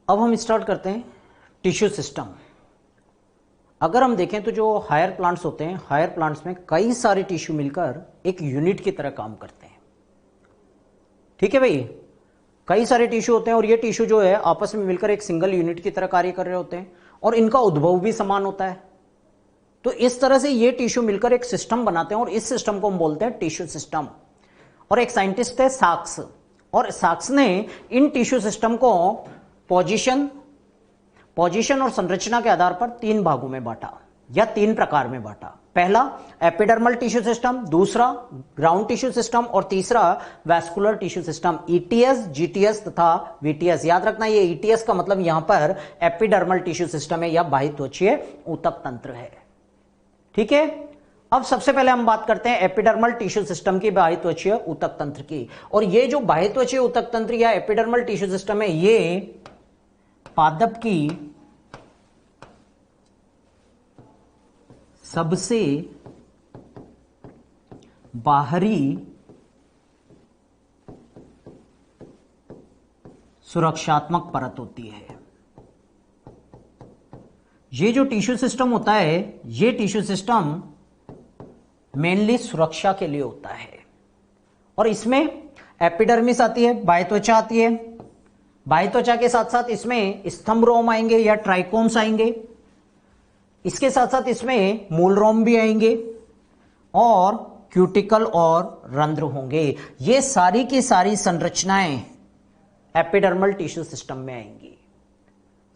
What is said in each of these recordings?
अब हम स्टार्ट करते हैं टिश्यू सिस्टम। अगर हम देखें तो जो हायर प्लांट्स होते हैं, हायर प्लांट्स में कई सारे टिश्यू मिलकर एक यूनिट की तरह काम करते हैं। ठीक है भाई, कई सारे टिश्यू होते हैं और ये टिश्यू जो है आपस में मिलकर एक सिंगल यूनिट की तरह कार्य कर रहे होते हैं और इनका उद्भव भी समान होता है। तो इस तरह से ये टिश्यू मिलकर एक सिस्टम बनाते हैं और इस सिस्टम को हम बोलते हैं टिश्यू सिस्टम। और एक साइंटिस्ट है साक्स, और साक्स ने इन टिश्यू सिस्टम को पोजीशन और संरचना के आधार पर तीन भागों में बांटा या तीन प्रकार में बांटा। पहला एपिडर्मल टिश्यू सिस्टम, दूसरा ग्राउंड टिश्यू सिस्टम और तीसरा vascular tissue system, ETS, GTS तथा वीटीएस। याद रखना ये ईटीएस का मतलब यहां पर एपिडर्मल टिश्यू सिस्टम है या बाह्यत्वचीय ऊतक तंत्र है। ठीक है, अब सबसे पहले हम बात करते हैं एपिडर्मल टिश्यू सिस्टम की, बाह्यत्वचीय ऊतक तंत्र की। और ये जो बाह्यत्वचीय ऊतक तंत्र या एपिडर्मल टिश्यू सिस्टम है, ये पादप की सबसे बाहरी सुरक्षात्मक परत होती है। ये जो टिश्यू सिस्टम होता है, ये टिश्यू सिस्टम मेनली सुरक्षा के लिए होता है और इसमें एपिडर्मिस आती है, बाह्यत्वचा आती है। बाह्यत्वचा के साथ साथ इसमें स्तंभ रोम आएंगे या ट्राइकोम्स आएंगे। इसके साथ साथ इसमें मूल रोम भी आएंगे और क्यूटिकल और रंध्र होंगे। ये सारी की सारी संरचनाएं एपिडर्मल टिश्यू सिस्टम में आएंगी।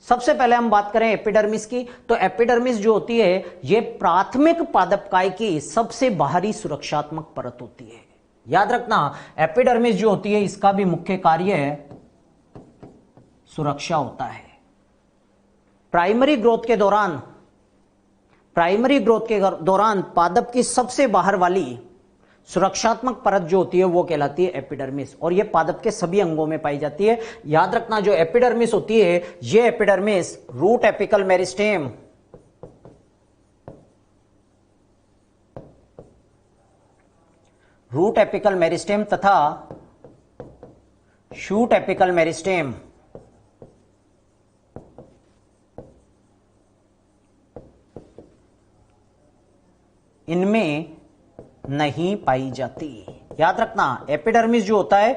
सबसे पहले हम बात करें एपिडर्मिस की, तो एपिडर्मिस जो होती है ये प्राथमिक पादपकाय की सबसे बाहरी सुरक्षात्मक परत होती है। याद रखना एपिडर्मिस जो होती है इसका भी मुख्य कार्य सुरक्षा होता है। प्राइमरी ग्रोथ के दौरान पादप की सबसे बाहर वाली सुरक्षात्मक परत जो होती है वो कहलाती है एपिडर्मिस और ये पादप के सभी अंगों में पाई जाती है। याद रखना जो एपिडर्मिस होती है ये एपिडर्मिस रूट एपिकल मेरिस्टेम तथा शूट एपिकल मेरिस्टेम इनमें नहीं पाई जाती। याद रखना एपिडर्मिस जो होता है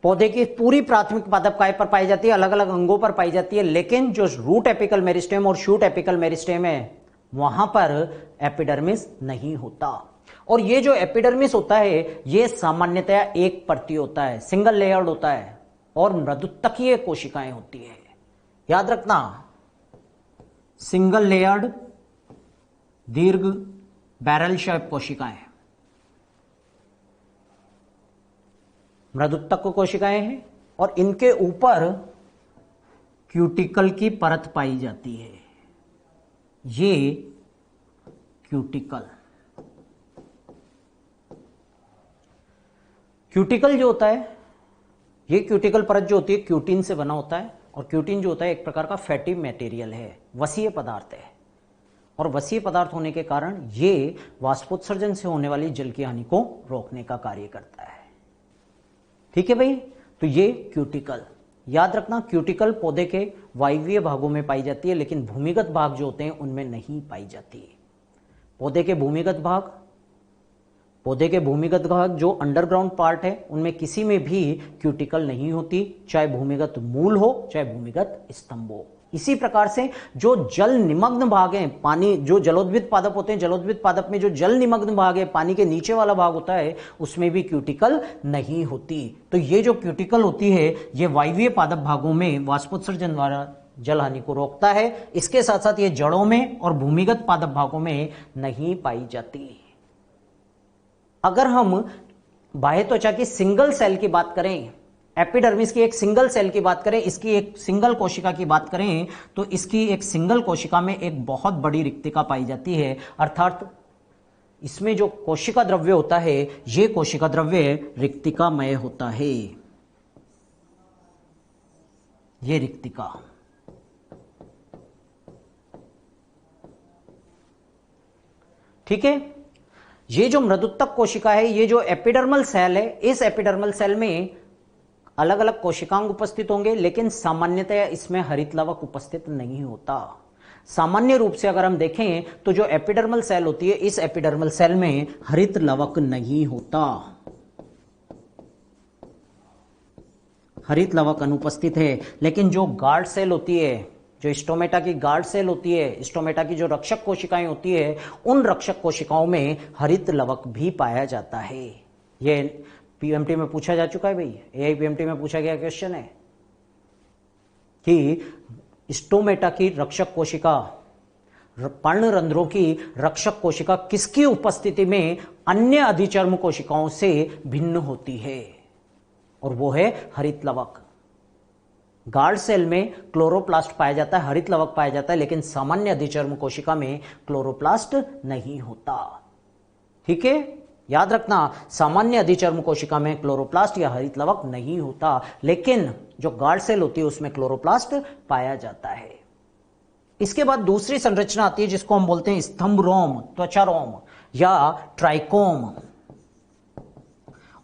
पौधे की पूरी प्राथमिक पादपकाय पर पाई जाती है, अलग अलग अंगों पर पाई जाती है, लेकिन जो रूट एपिकल मेरिस्टेम और शूट एपिकल मेरिस्टेम है वहां पर एपिडर्मिस नहीं होता। और ये जो एपिडर्मिस होता है ये सामान्यतया एक परतीय होता है, सिंगल लेयर्ड होता है और मृदुतकीय कोशिकाएं होती है। याद रखना सिंगल लेयर्ड दीर्घ बैरल शेप कोशिकाएं मृदुतक कोशिकाएं हैं और इनके ऊपर क्यूटिकल की परत पाई जाती है। ये क्यूटिकल जो होता है, ये क्यूटिकल परत जो होती है क्यूटिन से बना होता है और क्यूटिन जो होता है एक प्रकार का फैटी मटेरियल है, वसीय पदार्थ है और वसीय पदार्थ होने के कारण ये वाष्पोत्सर्जन से होने वाली जल की हानि को रोकने का कार्य करता है। ठीक है भाई, तो ये क्यूटिकल, याद रखना क्यूटिकल पौधे के वायवीय भागों में पाई जाती है लेकिन भूमिगत भाग जो होते हैं उनमें नहीं पाई जाती। पौधे के भूमिगत भाग जो अंडरग्राउंड पार्ट है उनमें किसी में भी क्यूटिकल नहीं होती, चाहे भूमिगत मूल हो चाहे भूमिगत स्तंभ हो। इसी प्रकार से जो जल निमग्न भाग है, पानी जो जलोद्भिद पादप होते हैं, जलोद्भिद पादप में जो जल निमग्न भाग है, पानी के नीचे वाला भाग होता है, उसमें भी क्यूटिकल नहीं होती। तो ये जो क्यूटिकल होती है ये वायवीय पादप भागों में वाष्पोत्सर्जन द्वारा जल हानि को रोकता है। इसके साथ साथ ये जड़ों में और भूमिगत पादप भागों में नहीं पाई जाती। अगर हम बाह्यत्वचा की सिंगल सेल की बात करें, एपिडर्मिस की एक सिंगल सेल की बात करें, इसकी एक सिंगल कोशिका की बात करें, तो इसकी एक सिंगल कोशिका में एक बहुत बड़ी रिक्तिका पाई जाती है। अर्थात इसमें जो कोशिका द्रव्य होता है ये कोशिका द्रव्य रिक्तिकामय होता है। ये रिक्तिका, ठीक है। ये जो मृदुतक कोशिका है, ये जो एपिडर्मल सेल है, इस एपिडर्मल सेल में अलग अलग कोशिकांग उपस्थित होंगे, लेकिन सामान्यतया इसमें हरित लवक उपस्थित नहीं होता। सामान्य रूप से अगर हम देखें तो जो एपिडर्मल सेल होती है, इस एपिडर्मल सेल में हरित लवक नहीं होता, हरित लवक अनुपस्थित है। लेकिन जो गार्ड सेल होती है, जो स्टोमेटा की गार्ड सेल होती है, स्टोमेटा की जो रक्षक कोशिकाएं होती है, उन रक्षक कोशिकाओं में हरित लवक भी पाया जाता है। ये पीएमटी में पूछा जा चुका है भाई, एआईपीएमटी में पूछा गया क्वेश्चन है कि स्टोमेटा की रक्षक कोशिका, पर्णरंध्रों की रक्षक कोशिका किसकी उपस्थिति में अन्य अधिचर्म कोशिकाओं से भिन्न होती है, और वो है हरित लवक। गार्ड सेल में क्लोरोप्लास्ट पाया जाता है, हरित लवक पाया जाता है, लेकिन सामान्य अधिचर्म कोशिका में क्लोरोप्लास्ट नहीं होता। ठीक है, याद रखना, सामान्य अधिचर्म कोशिका में क्लोरोप्लास्ट या हरित लवक नहीं होता, लेकिन जो गार्ड सेल होती है उसमें क्लोरोप्लास्ट पाया जाता है। इसके बाद दूसरी संरचना आती है जिसको हम बोलते हैं स्तंभ रोम, त्वचा रोम या ट्राइकोम।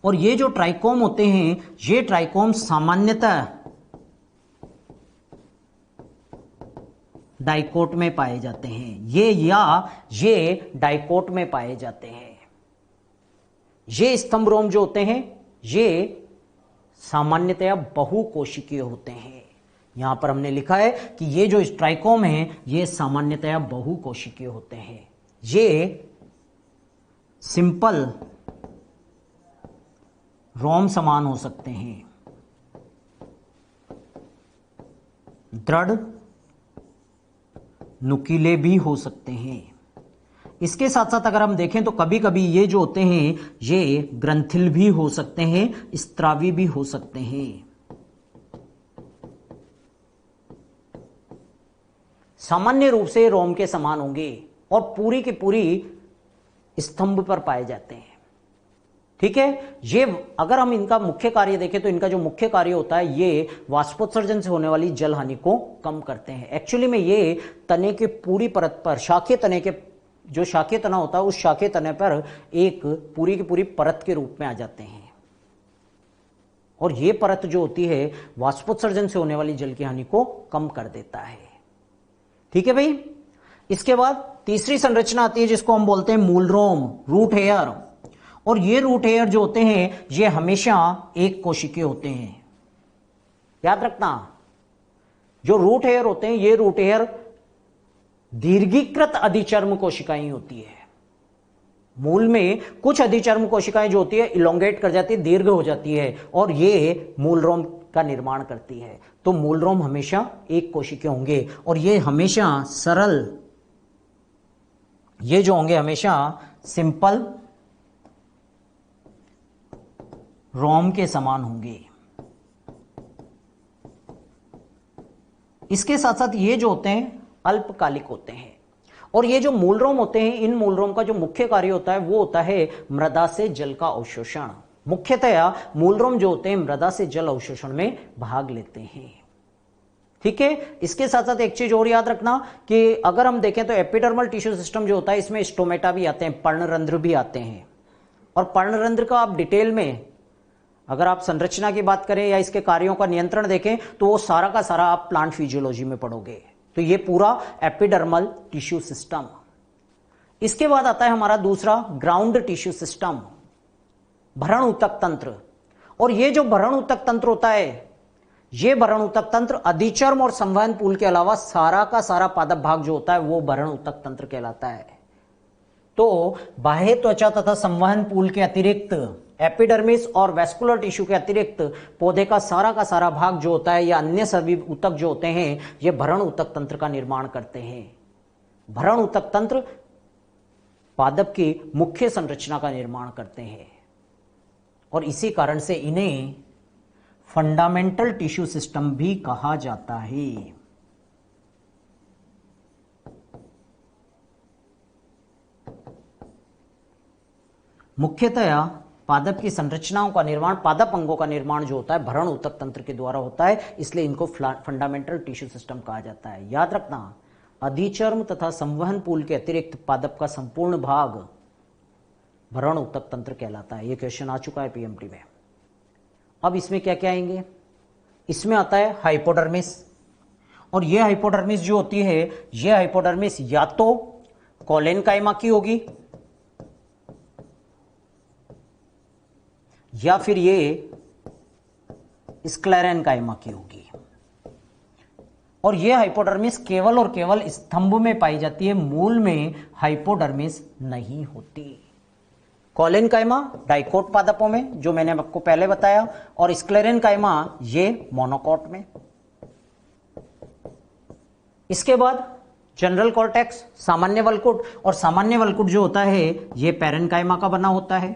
और ये जो ट्राइकोम होते हैं, ये ट्राइकोम सामान्यतः डाइकोट में पाए जाते हैं, ये डाइकोट में पाए जाते हैं। ये स्तंभ रोम जो होते हैं, ये सामान्यतया बहुकोशिकीय होते हैं। यहां पर हमने लिखा है कि ये जो ट्राइकोम है, ये सामान्यतया बहुकोशिकीय होते हैं। ये सिंपल रोम समान हो सकते हैं, दृढ़ नुकीले भी हो सकते हैं। इसके साथ साथ अगर हम देखें तो कभी कभी ये जो होते हैं, ये ग्रंथिल भी हो सकते हैं, स्त्रावी भी हो सकते हैं। सामान्य रूप से रोम के समान होंगे और पूरी की पूरी स्तंभ पर पाए जाते हैं। ठीक है, ये अगर हम इनका मुख्य कार्य देखें तो इनका जो मुख्य कार्य होता है, ये वाष्पोत्सर्जन से होने वाली जल हानि को कम करते हैं। एक्चुअली में ये तने के पूरी परत पर, शाखीय तने के, जो शाखीय तना होता है उस शाखीय तने पर एक पूरी की पूरी परत के रूप में आ जाते हैं, और ये परत जो होती है वाष्पोत्सर्जन से होने वाली जल की हानि को कम कर देता है। ठीक है भाई। इसके बाद तीसरी संरचना आती है जिसको हम बोलते हैं मूल रोम, रूट हेयर। और ये रूट हेयर जो होते हैं, ये हमेशा एक कोशिकीय होते हैं। याद रखना, जो रूट हेयर होते हैं, ये रूट हेयर दीर्घीकृत अधिचर्म कोशिकाएं होती है। मूल में कुछ अधिचर्म कोशिकाएं जो होती है इलोंगेट कर जाती है, दीर्घ हो जाती है, और ये मूल रोम का निर्माण करती है। तो मूल रोम हमेशा एक कोशिकीय होंगे, और ये हमेशा सरल, ये जो होंगे हमेशा सिंपल रोम के समान होंगे। इसके साथ साथ ये जो होते हैं अल्पकालिक होते हैं। और ये जो मूल रोम होते हैं, इन मूल रोम का जो मुख्य कार्य होता है वो होता है मृदा से जल का अवशोषण। मुख्यतया मूल रोम जो होते हैं मृदा से जल अवशोषण में भाग लेते हैं। ठीक है। इसके साथ साथ एक चीज और याद रखना कि अगर हम देखें तो एपिडर्मल टिश्यू सिस्टम जो होता है, इसमें स्टोमेटा भी आते हैं, पर्णरंध्र भी आते हैं। और पर्णरंध्र का आप डिटेल में अगर आप संरचना की बात करें या इसके कार्यों का नियंत्रण देखें तो वो सारा का सारा आप प्लांट फिजियोलॉजी में पढ़ोगे। तो ये पूरा एपिडर्मल टिश्यू सिस्टम। इसके बाद आता है हमारा दूसरा ग्राउंड टिश्यू सिस्टम, भरण ऊतक तंत्र। और ये जो भरण ऊतक तंत्र होता है, ये भरण ऊतक तंत्र अधिचर्म और संवहन पूल के अलावा सारा का सारा पादप भाग जो होता है वो भरण ऊतक तंत्र कहलाता है। तो बाह्य त्वचा तथा संवहन पूल के अतिरिक्त, एपिडर्मिस और वेस्कुलर टिश्यू के अतिरिक्त पौधे का सारा भाग जो होता है या अन्य सभी ऊतक जो होते हैं, ये भरण ऊतक तंत्र का निर्माण करते हैं। भरण ऊतक तंत्र पादप की मुख्य संरचना का निर्माण करते हैं, और इसी कारण से इन्हें फंडामेंटल टिश्यू सिस्टम भी कहा जाता है। मुख्यतया पादप की संरचनाओं का निर्माण, पादप अंगों का निर्माण जो होता है भरण ऊतक तंत्र के द्वारा होता है, इसलिए इनको फंडामेंटल टिश्यू सिस्टम कहा जाता है। याद रखना, अधिचर्म तथा संवहन पूल के अतिरिक्त पादप का संपूर्ण भाग भरण ऊतक तंत्र कहलाता है। यह क्वेश्चन आ चुका है पीएमटी में। अब इसमें क्या क्या आएंगे, इसमें आता है हाइपोडर्मिस, और ये हाइपोडर्मिस जो होती है, ये हाइपोडर्मिस या तो कोलेनकाइमा की होगी या फिर ये स्क्लेरेनकाइमा की होगी। और ये हाइपोडर्मिस केवल और केवल स्तंभ में पाई जाती है, मूल में हाइपोडर्मिस नहीं होती। कोलेनकाइमा डाइकोट पादपों में, जो मैंने आपको पहले बताया, और स्क्लेरेनकाइमा ये मोनोकोट में। इसके बाद जनरल कॉर्टेक्स, सामान्य वल्कुट, और सामान्य वल्कुट जो होता है ये पैरेनकाइमा का बना होता है।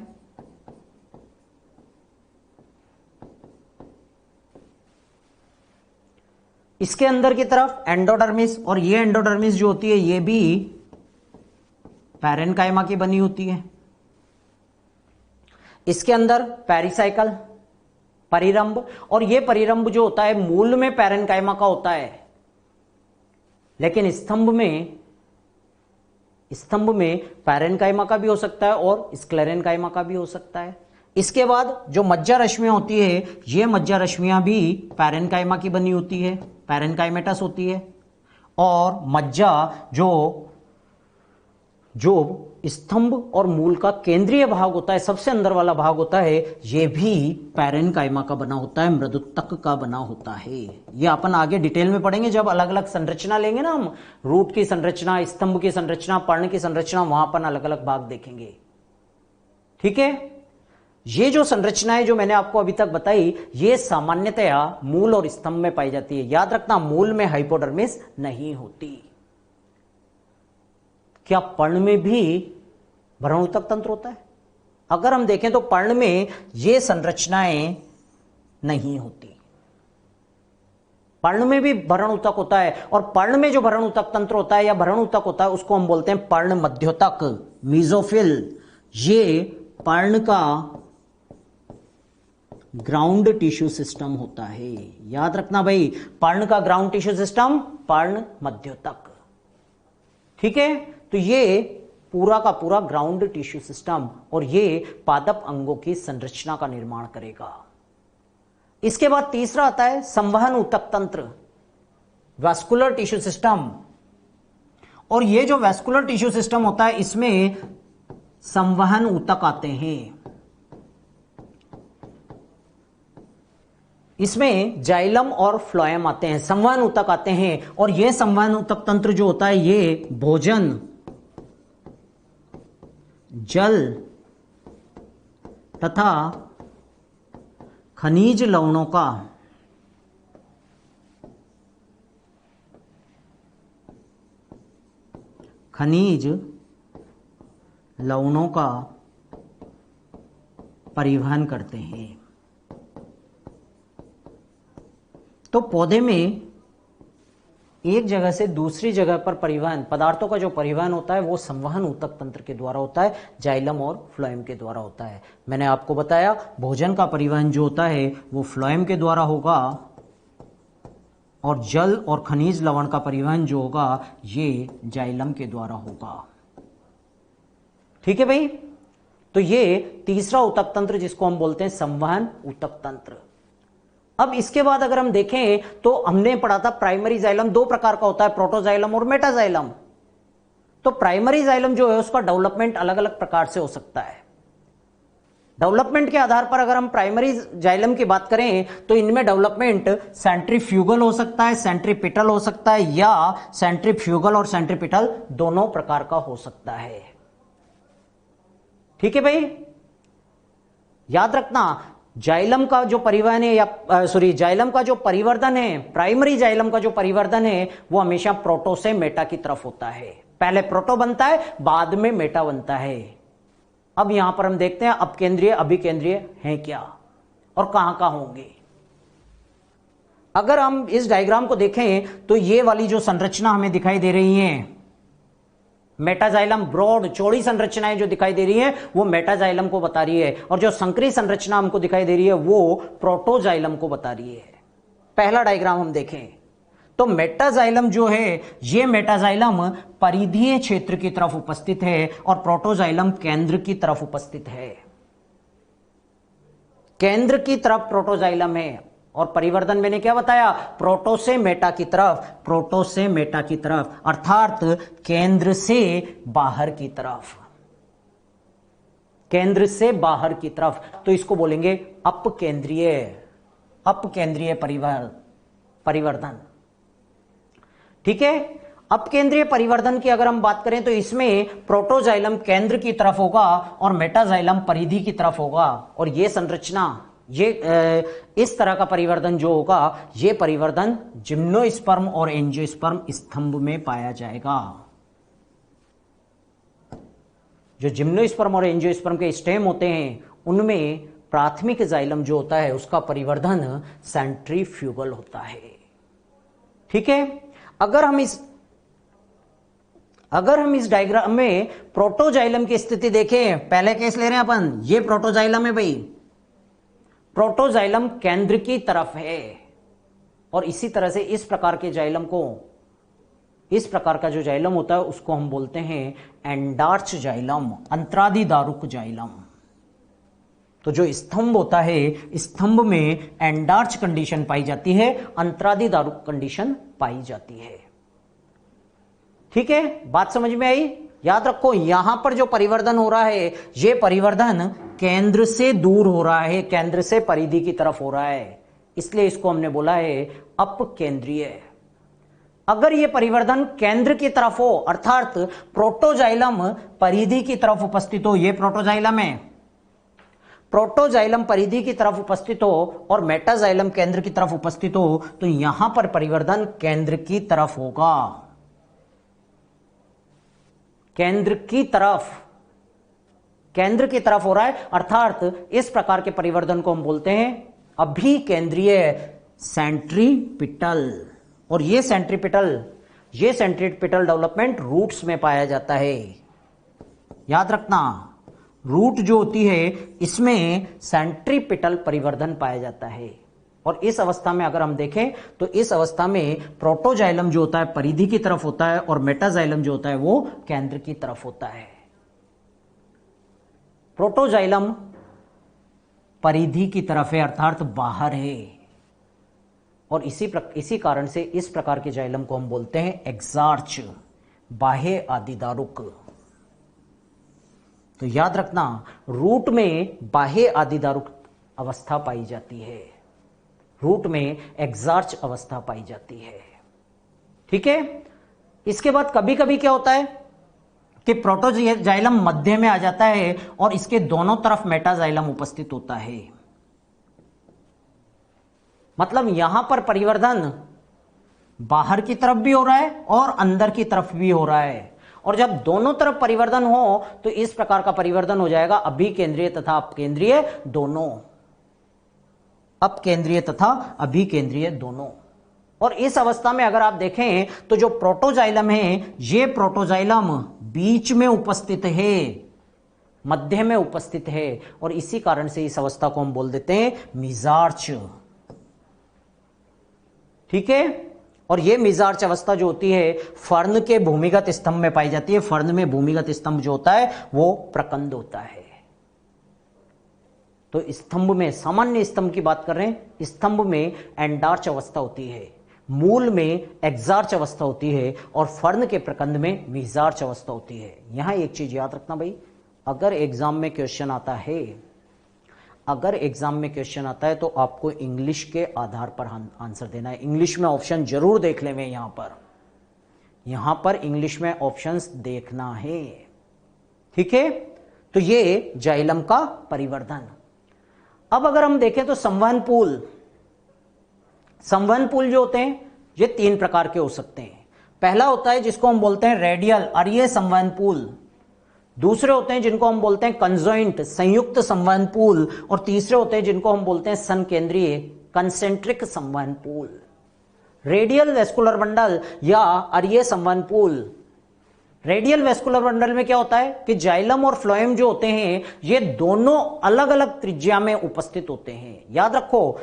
इसके अंदर की तरफ एंडोडर्मिस, और ये एंडोडर्मिस जो होती है ये भी पैरेनकाइमा की बनी होती है। इसके अंदर पेरिसाइकल, परिरंभ, और ये परिरंभ जो होता है मूल में पैरेनकाइमा का होता है, लेकिन स्तंभ में पैरेनकाइमा का भी हो सकता है और स्क्लेरेनकाइमा का भी हो सकता है। इसके बाद जो मज्जा रश्मियां होती है, ये मज्जा रश्मियां भी पैरेनकाइमा की बनी होती है, पैरेनकाइमेटस होती है। और मज्जा जो स्तंभ और मूल का केंद्रीय भाग होता है, सबसे अंदर वाला भाग होता है, ये भी पैरेनकाइमा का बना होता है, मृदुतक का बना होता है। ये अपन आगे डिटेल में पढ़ेंगे जब अलग अलग संरचना लेंगे ना हम, रूट की संरचना, स्तंभ की संरचना, पर्ण की संरचना, वहां अपन अलग अलग भाग देखेंगे। ठीक है, ये जो संरचनाएं जो मैंने आपको अभी तक बताई, ये सामान्यतया मूल और स्तंभ में पाई जाती है। याद रखना, मूल में हाइपोडर्मिस नहीं होती। क्या पर्ण में भी भ्रूणऊतक तंत्र होता है? अगर हम देखें तो पर्ण में ये संरचनाएं नहीं होती। पर्ण में भी भ्रूणऊतक होता है, और पर्ण में जो भ्रूणऊतक तंत्र होता है या भ्रूणऊतक होता है उसको हम बोलते हैं पर्ण मध्योतक, मीजोफिल। ये पर्ण का ग्राउंड टिश्यू सिस्टम होता है। याद रखना भाई, पर्ण का ग्राउंड टिश्यू सिस्टम पर्ण मध्योतक। ठीक है, तो ये पूरा का पूरा ग्राउंड टिश्यू सिस्टम, और ये पादप अंगों की संरचना का निर्माण करेगा। इसके बाद तीसरा आता है संवहन ऊतक तंत्र, वैस्कुलर टिश्यू सिस्टम। और ये जो वैस्कुलर टिश्यू सिस्टम होता है, इसमें संवहन ऊतक आते हैं। इसमें जाइलम और फ्लोएम आते हैं, संवहन ऊतक आते हैं। और यह संवहन ऊतक तंत्र जो होता है, ये भोजन, जल तथा खनिज लवणों का परिवहन करते हैं। तो पौधे में एक जगह से दूसरी जगह पर परिवहन, पदार्थों का जो परिवहन होता है वो संवहन ऊतक तंत्र के द्वारा होता है, जाइलम और फ्लोएम के द्वारा होता है। मैंने आपको बताया भोजन का परिवहन जो होता है वो फ्लोएम के द्वारा होगा, और जल और खनिज लवण का परिवहन जो होगा ये जाइलम के द्वारा होगा। ठीक है भाई, तो ये तीसरा ऊतक तंत्र जिसको हम बोलते हैं संवहन ऊतक तंत्र। अब इसके बाद अगर हम देखें तो हमने पढ़ा था प्राइमरी जाइलम दो प्रकार का होता है, प्रोटोजाइलम और मेटाजाइलम। तो प्राइमरी जाइलम जो है उसका डेवलपमेंट अलग अलग प्रकार से हो सकता है। डेवलपमेंट के आधार पर अगर हम प्राइमरी जाइलम की बात करें तो इनमें डेवलपमेंट सेंट्रीफ्यूगल हो सकता है, सेंट्रीपिटल हो सकता है, या सेंट्रीफ्यूगल और सेंट्रीपिटल दोनों प्रकार का हो सकता है। ठीक है भाई, याद रखना जाइलम का जो परिवहन है जाइलम का जो परिवर्धन है, प्राइमरी जाइलम का जो परिवर्धन है वो हमेशा प्रोटो से मेटा की तरफ होता है। पहले प्रोटो बनता है, बाद में मेटा बनता है। अब यहां पर हम देखते हैं अपकेंद्रीय अभिकेंद्रीय हैं क्या और कहां कहां होंगे। अगर हम इस डायग्राम को देखें तो ये वाली जो संरचना हमें दिखाई दे रही है, मेटाजाइलम, ब्रॉड चौड़ी संरचनाएं जो दिखाई दे रही है वो मेटाजाइलम को बता रही है, और जो संकरी संरचना हमको दिखाई दे रही है वो प्रोटोजाइलम को बता रही है। पहला डायग्राम हम देखें तो मेटाजाइलम जो है, ये मेटाजाइलम परिधीय क्षेत्र की तरफ उपस्थित है और प्रोटोजाइलम केंद्र की तरफ उपस्थित है। केंद्र की तरफ प्रोटोजाइलम है, और परिवर्धन मैंने क्या बताया, प्रोटो से मेटा की तरफ, प्रोटो से मेटा की तरफ, अर्थात केंद्र से बाहर की तरफ, केंद्र से बाहर की तरफ। तो इसको बोलेंगे अपकेंद्रीय, अपकेंद्रीय परिवर्धन। ठीक है, अपकेंद्रीय परिवर्धन की अगर हम बात करें तो इसमें प्रोटोजाइलम केंद्र की तरफ होगा और मेटाजाइलम परिधि की तरफ होगा, और ये संरचना, ये इस तरह का परिवर्धन जो होगा, ये परिवर्धन जिम्नोस्पर्म और एंजियोस्पर्म स्तंभ में पाया जाएगा। जो जिम्नोस्पर्म और एंजियोस्पर्म के स्टेम होते हैं उनमें प्राथमिक जाइलम जो होता है उसका परिवर्धन सेंट्रीफ्यूगल होता है। ठीक है, अगर हम इस डायग्राम में प्रोटोजाइलम की स्थिति देखें, पहले केस ले रहे हैं अपन, ये प्रोटोजाइलम है भाई, प्रोटोजाइलम केंद्र की तरफ है, और इसी तरह से इस प्रकार के जाइलम को, इस प्रकार का जो जाइलम होता है उसको हम बोलते हैं एंडार्च जाइलम, अंतरादिदारुक जाइलम। तो जो स्तंभ होता है, स्तंभ में एंडार्च कंडीशन पाई जाती है, अंतरादिदारुक कंडीशन पाई जाती है। ठीक है, बात समझ में आई? याद रखो, यहां पर जो परिवर्धन हो रहा है, ये परिवर्धन केंद्र से दूर हो रहा है, केंद्र से परिधि की तरफ हो रहा है, इसलिए इसको हमने बोला है अपकेंद्रीय। अगर ये परिवर्धन केंद्र की तरफ हो, अर्थात प्रोटोजाइलम परिधि की तरफ उपस्थित हो, ये प्रोटोजाइलम है, प्रोटोजाइलम परिधि की तरफ उपस्थित हो और मेटाजाइलम केंद्र की तरफ उपस्थित हो, तो यहां पर परिवर्धन केंद्र की तरफ होगा, केंद्र की तरफ, केंद्र की तरफ हो रहा है, अर्थात इस प्रकार के परिवर्धन को हम बोलते हैं अभिकेंद्रीय सेंट्रीपिटल। और ये सेंट्रीपिटल डेवलपमेंट रूट्स में पाया जाता है। याद रखना, रूट जो होती है इसमें सेंट्रीपिटल परिवर्धन पाया जाता है, और इस अवस्था में अगर हम देखें तो इस अवस्था में प्रोटोजाइलम जो होता है परिधि की तरफ होता है और मेटाजाइलम जो होता है वो केंद्र की तरफ होता है। प्रोटोजाइलम परिधि की तरफ है, अर्थात बाहर है, और इसी कारण से इस प्रकार के जाइलम को हम बोलते हैं एक्सार्च, बाह्य आदिदारुक। तो याद रखना, रूट में बाह्य आदिदारुक अवस्था पाई जाती है, रूट में एक्सार्च अवस्था पाई जाती है। ठीक है, इसके बाद कभी कभी क्या होता है कि प्रोटोजाइलम मध्य में आ जाता है और इसके दोनों तरफ मेटाजाइलम उपस्थित होता है। मतलब यहां पर परिवर्धन बाहर की तरफ भी हो रहा है और अंदर की तरफ भी हो रहा है, और जब दोनों तरफ परिवर्धन हो तो इस प्रकार का परिवर्धन हो जाएगा अभिकेंद्रीय तथा अपकेंद्रीय दोनों, अपकेंद्रीय तथा अभिकेंद्रीय दोनों। और इस अवस्था में अगर आप देखें तो जो प्रोटोजाइलम है, ये प्रोटोजाइलम बीच में उपस्थित है, मध्य में उपस्थित है, और इसी कारण से इस अवस्था को हम बोल देते हैं मिजार्च। ठीक है, और ये मिजार्च अवस्था जो होती है फर्न के भूमिगत स्तंभ में पाई जाती है। फर्न में भूमिगत स्तंभ जो होता है वो प्रकंद होता है। तो स्तंभ में, सामान्य स्तंभ की बात कर रहे हैं, स्तंभ में एंडार्च अवस्था होती है, मूल में एक्सार्च अवस्था होती है, और फर्न के प्रकंद में मिजार्च अवस्था होती है। यहां एक चीज याद रखना भाई, अगर एग्जाम में क्वेश्चन आता है, अगर एग्जाम में क्वेश्चन आता है तो आपको इंग्लिश के आधार पर आंसर देना है। इंग्लिश में ऑप्शन जरूर देख लें, यहां पर इंग्लिश में ऑप्शंस देखना है। ठीक है, तो ये जाइलम का परिवर्धन। अब अगर हम देखें तो संवहन पुल जो होते हैं ये 3 प्रकार के हो सकते हैं। पहला होता है जिसको हम बोलते हैं रेडियल अरीय संवहन पुल, दूसरे होते हैं जिनको हम बोलते हैं कंजॉइंट संयुक्त संवहन पुल, और तीसरे होते हैं जिनको हम बोलते हैं संकेंद्रीय कंसेंट्रिक संवहन पुल। रेडियल वेस्कुलर बंडल या अरीय संवहन पुल, रेडियल वेस्कुलर बंडल में क्या होता है कि जाइलम और फ्लोएम जो होते हैं ये दोनों अलग अलग त्रिज्या में उपस्थित होते हैं। याद रखो,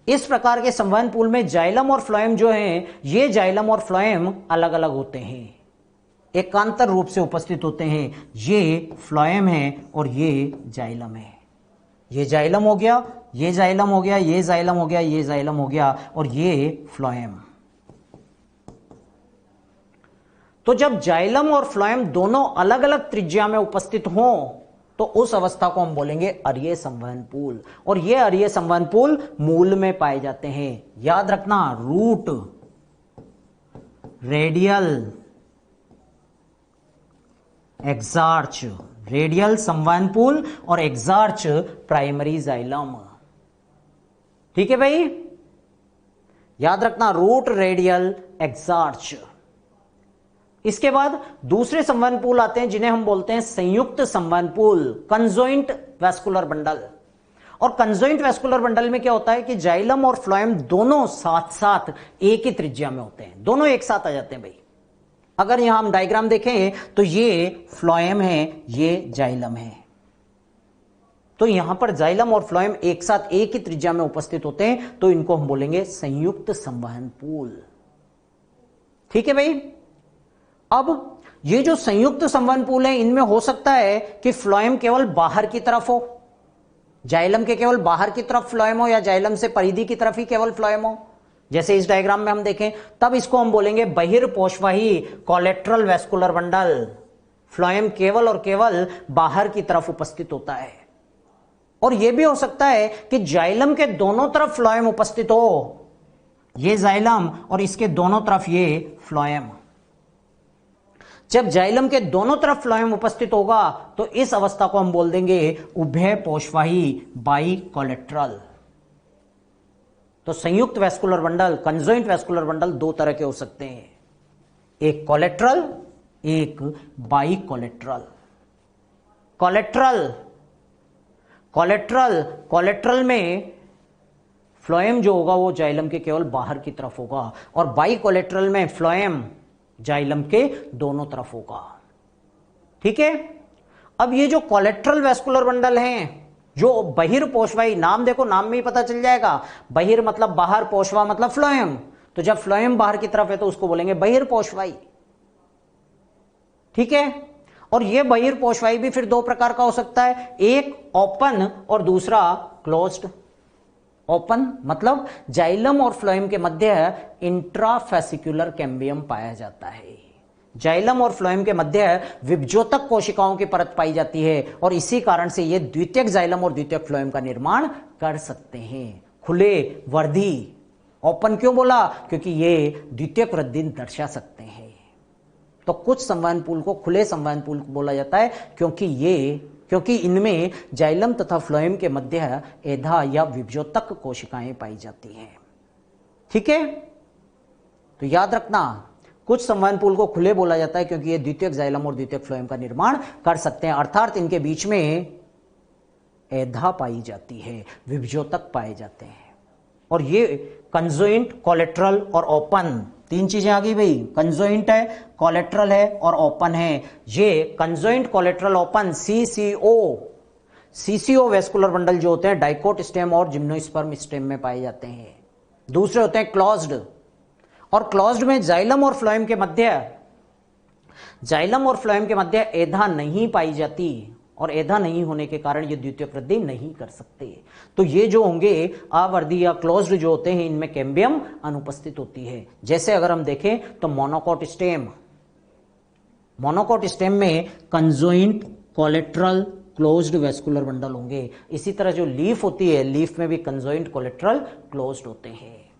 इस प्रकार के संवहन पुल में जाइलम और फ्लोएम जो हैं, ये जाइलम और फ्लोएम अलग अलग होते हैं, एकांतर रूप से उपस्थित होते हैं। ये फ्लोएम है और ये जाइलम है। ये जाइलम हो गया, ये जाइलम हो गया, ये जाइलम हो गया, ये जाइलम हो गया, और ये फ्लोएम। तो जब जाइलम और फ्लोएम दोनों अलग अलग त्रिज्या में उपस्थित हों तो उस अवस्था को हम बोलेंगे अरीय संवहन पुल, और ये अरीय संवहन पुल मूल में पाए जाते हैं। याद रखना, रूट, रेडियल, एक्सार्च, रेडियल संवहन पुल और एक्सार्च प्राइमरी जाइलम। ठीक है भाई, याद रखना, रूट, रेडियल, एक्सार्च। इसके बाद दूसरे संवहन पुल आते हैं जिन्हें हम बोलते हैं संयुक्त संवहन पुल, कंजॉइंट वैस्कुलर बंडल। और कंजॉइंट वैस्कुलर बंडल में क्या होता है कि जाइलम और फ्लोएम दोनों साथ साथ एक ही त्रिज्या में होते हैं, दोनों एक साथ आ जाते हैं भाई। अगर यहां हम डायग्राम देखें तो ये फ्लोएम है, ये जाइलम है, तो यहां पर जाइलम और फ्लोएम एक साथ एक ही त्रिज्या में उपस्थित होते हैं, तो इनको हम बोलेंगे संयुक्त संवहन पुल। ठीक है भाई। अब ये जो संयुक्त संवहन पुल है, इनमें हो सकता है कि फ्लोएम केवल बाहर की तरफ हो, जाइलम के केवल बाहर की तरफ फ्लोएम हो, या जाइलम से परिधि की तरफ ही केवल फ्लोएम हो। जैसे इस डायग्राम में हम देखें, तब इसको हम बोलेंगे बहिर्पोषवाही कोलेट्रल वैस्कुलर बंडल। फ्लोएम केवल और केवल बाहर की तरफ उपस्थित होता है। और यह भी हो सकता है कि जाइलम के दोनों तरफ फ्लोएम उपस्थित हो, ये जाइलम और इसके दोनों तरफ ये फ्लोएम। जब जाइलम के दोनों तरफ फ्लोएम उपस्थित होगा तो इस अवस्था को हम बोल देंगे उभय पोषवाही बाई कोलेट्रल। तो संयुक्त vascular bundle, conjoint vascular bundle दो तरह के हो सकते हैं, एक कोलेट्रल, एक by collateral. Collateral, collateral, collateral में फ्लोएम जो होगा वो जाइलम के केवल बाहर की तरफ होगा, और बाई कोलेट्रल में फ्लोएम जाइलम के दोनों तरफ होगा। ठीक है। अब ये जो कोलेट्रल वैस्कुलर बंडल हैं, जो बहिर्पोषवाही, नाम देखो, नाम में ही पता चल जाएगा, बहिर मतलब बाहर, पोषवा मतलब फ्लोएम, तो जब फ्लोएम बाहर की तरफ है तो उसको बोलेंगे बहिर्पोषवाही। ठीक है। और ये बहिर्पोषवाही भी फिर दो प्रकार का हो सकता है, एक ओपन और दूसरा क्लोज्ड। ओपन मतलब जाइलम और फ्लोएम के मध्य इंट्राफेसिकुलर कैम्बियम पाया जाता है। जाइलम और फ्लोएम के मध्य विभजोतक कोशिकाओं की परत पाई जाती है, और इसी कारण से ये द्वितीयक जाइलम और द्वितीयक फ्लोएम का निर्माण कर सकते हैं। खुले वृद्धि, ओपन क्यों बोला? क्योंकि ये द्वितीयक वृद्धि दर्शा सकते हैं। तो कुछ संवहन पुल को खुले संवहन पुल बोला जाता है, क्योंकि इनमें जाइलम तथा फ्लोएम के मध्य एधा या विभजोतक कोशिकाएं पाई जाती हैं। ठीक है। तो याद रखना, कुछ संवहन पुल को खुले बोला जाता है क्योंकि ये द्वितीयक जाइलम और द्वितीयक फ्लोएम का निर्माण कर सकते हैं, अर्थात इनके बीच में एधा पाई जाती है, विभजोतक पाए जाते हैं। और ये कंजॉइंट, कोलेट्रल और ओपन, तीन चीजें आ गई भाई। कंजॉइंट है, कोलेट्रल है और ओपन है। ये conjoint, collateral, open CCO vascular bundle जो होते हैं डाइकोट स्टेम और जिम्नोस्पर्म स्टेम में पाए जाते हैं। दूसरे होते हैं क्लोज्ड, और क्लोज्ड में जाइलम और फ्लोएम के मध्य एधा नहीं पाई जाती, और एधा नहीं होने के कारण ये द्वितीयक वृद्धि नहीं कर सकते। तो ये जो होंगे अवर्धी या क्लोज्ड जो होते हैं, इनमें कैम्बियम अनुपस्थित होती है। जैसे अगर हम देखें तो मोनोकोट स्टेम में conjoint, collateral, closed vascular bundle होंगे। इसी तरह जो लीफ होती है, लीफ में भी कंजॉइंट, कोलेट्रल, क्लोज्ड होते हैं।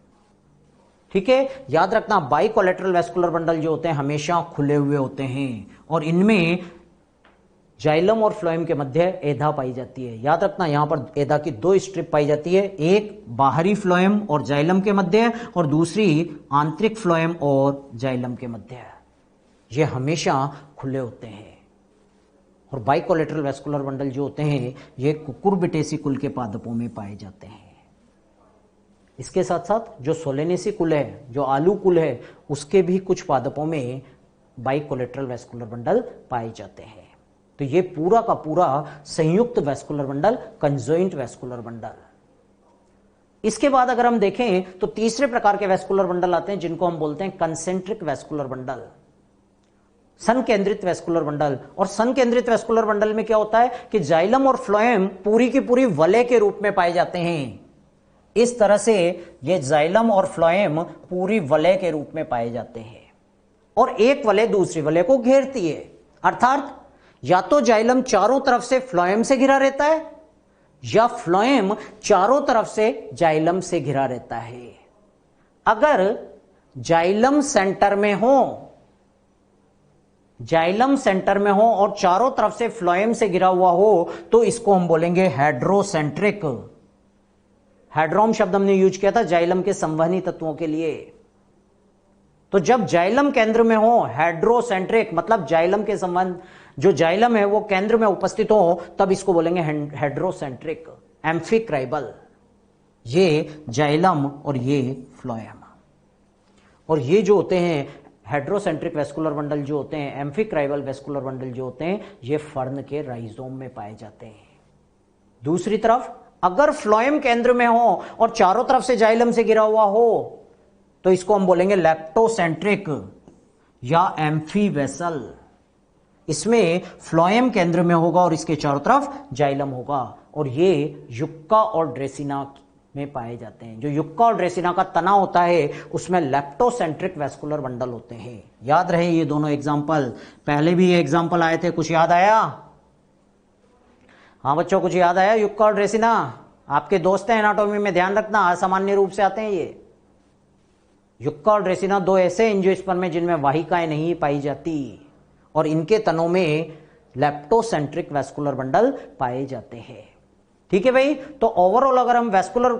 ठीक है। याद रखना, बाई कोलेट्रल वैस्कुलर बंडल जो होते हैं हमेशा खुले हुए होते हैं, और इनमें जाइलम और फ्लोएम के मध्य एधा पाई जाती है। याद रखना, यहां पर एधा की दो स्ट्रिप पाई जाती है, एक बाहरी फ्लोएम और जाइलम के मध्य, और दूसरी आंतरिक फ्लोएम और जाइलम के मध्य। ये हमेशा खुले होते हैं। और बाइकोलेटरल वैस्कुलर बंडल जो होते हैं ये कुकुरबिटेसी कुल के पादपों में पाए जाते हैं। इसके साथ साथ जो सोलेनेसी कुल है, जो आलू कुल है, उसके भी कुछ पादपों में बाइकोलेटरल वैस्कुलर बंडल पाए जाते हैं। तो ये पूरा का पूरा संयुक्त vascular bundle, conjoint vascular bundle. इसके बाद अगर हम देखें तो तीसरे प्रकार के वैस्कुलर बंडल आते हैं जिनको हम बोलते हैं कंसेंट्रिक वैस्कुलर बंडल। सन केंद्रित वेस्कुलर बंडल। और सन केंद्रित वेस्कुलर बंडल में क्या होता है कि जाइलम और फ्लोएम पूरी की पूरी वलय के रूप में पाए जाते हैं। इस तरह से ये जाइलम और फ्लोएम पूरी वलय के रूप में पाए जाते हैं और एक वलय दूसरी वलय को घेरती है। अर्थात या तो जाइलम चारों तरफ से फ्लोएम से घिरा रहता है या फ्लोएम चारों तरफ से जाइलम से घिरा रहता है। अगर जाइलम सेंटर में हो, जाइलम सेंटर में हो और चारों तरफ से फ्लोएम से घिरा हुआ हो तो इसको हम बोलेंगे हेड्रोसेंट्रिक। हेड्रोम शब्द हमने यूज किया था जाइलम के संवहनी तत्वों के लिए। तो जब जाइलम केंद्र में हो, हेड्रोसेंट्रिक मतलब जाइलम के संबंध, जो जाइलम है वो केंद्र में उपस्थित हो, तब इसको बोलेंगे हेड्रोसेंट्रिक। एम्फिक्राइबल, ये जाइलम और ये फ्लोएम। और ये जो होते हैं हेड्रोसेंट्रिक वेस्कुलर बंडल जो होते हैं, एम्फिक्राइबल वेस्कुलर बंडल जो होते हैं, ये फर्न के राइजोम में पाए जाते हैं। दूसरी तरफ अगर फ्लोएम केंद्र में हो और चारों तरफ से जाइलम से घिरा हुआ हो तो इसको हम बोलेंगे लेप्टोसेंट्रिक या एम्फी वेसल। इसमें फ्लोएम केंद्र में होगा और इसके चारों तरफ जाइलम होगा और ये युक्का और ड्रेसिना में पाए जाते हैं। जो युक्का और ड्रेसिना का तना होता है उसमें लेप्टोसेंट्रिक वेस्कुलर बंडल होते हैं। याद रहे ये दोनों एग्जाम्पल, पहले भी ये एग्जाम्पल आए थे, कुछ याद आया? हाँ बच्चों, कुछ याद आया? युक्का और ड्रेसिना आपके दोस्त हैं एनाटॉमी में, ध्यान रखना, असामान्य रूप से आते हैं ये। युक्का और ड्रेसिना दो ऐसे एंजियोस्पर्म में जिनमें वाहिकाएं नहीं पाई जाती और इनके तनों में लेप्टोसेंट्रिक वेस्कुलर बंडल पाए जाते हैं। ठीक है भाई। तो ओवरऑल अगर हम वेस्कुलर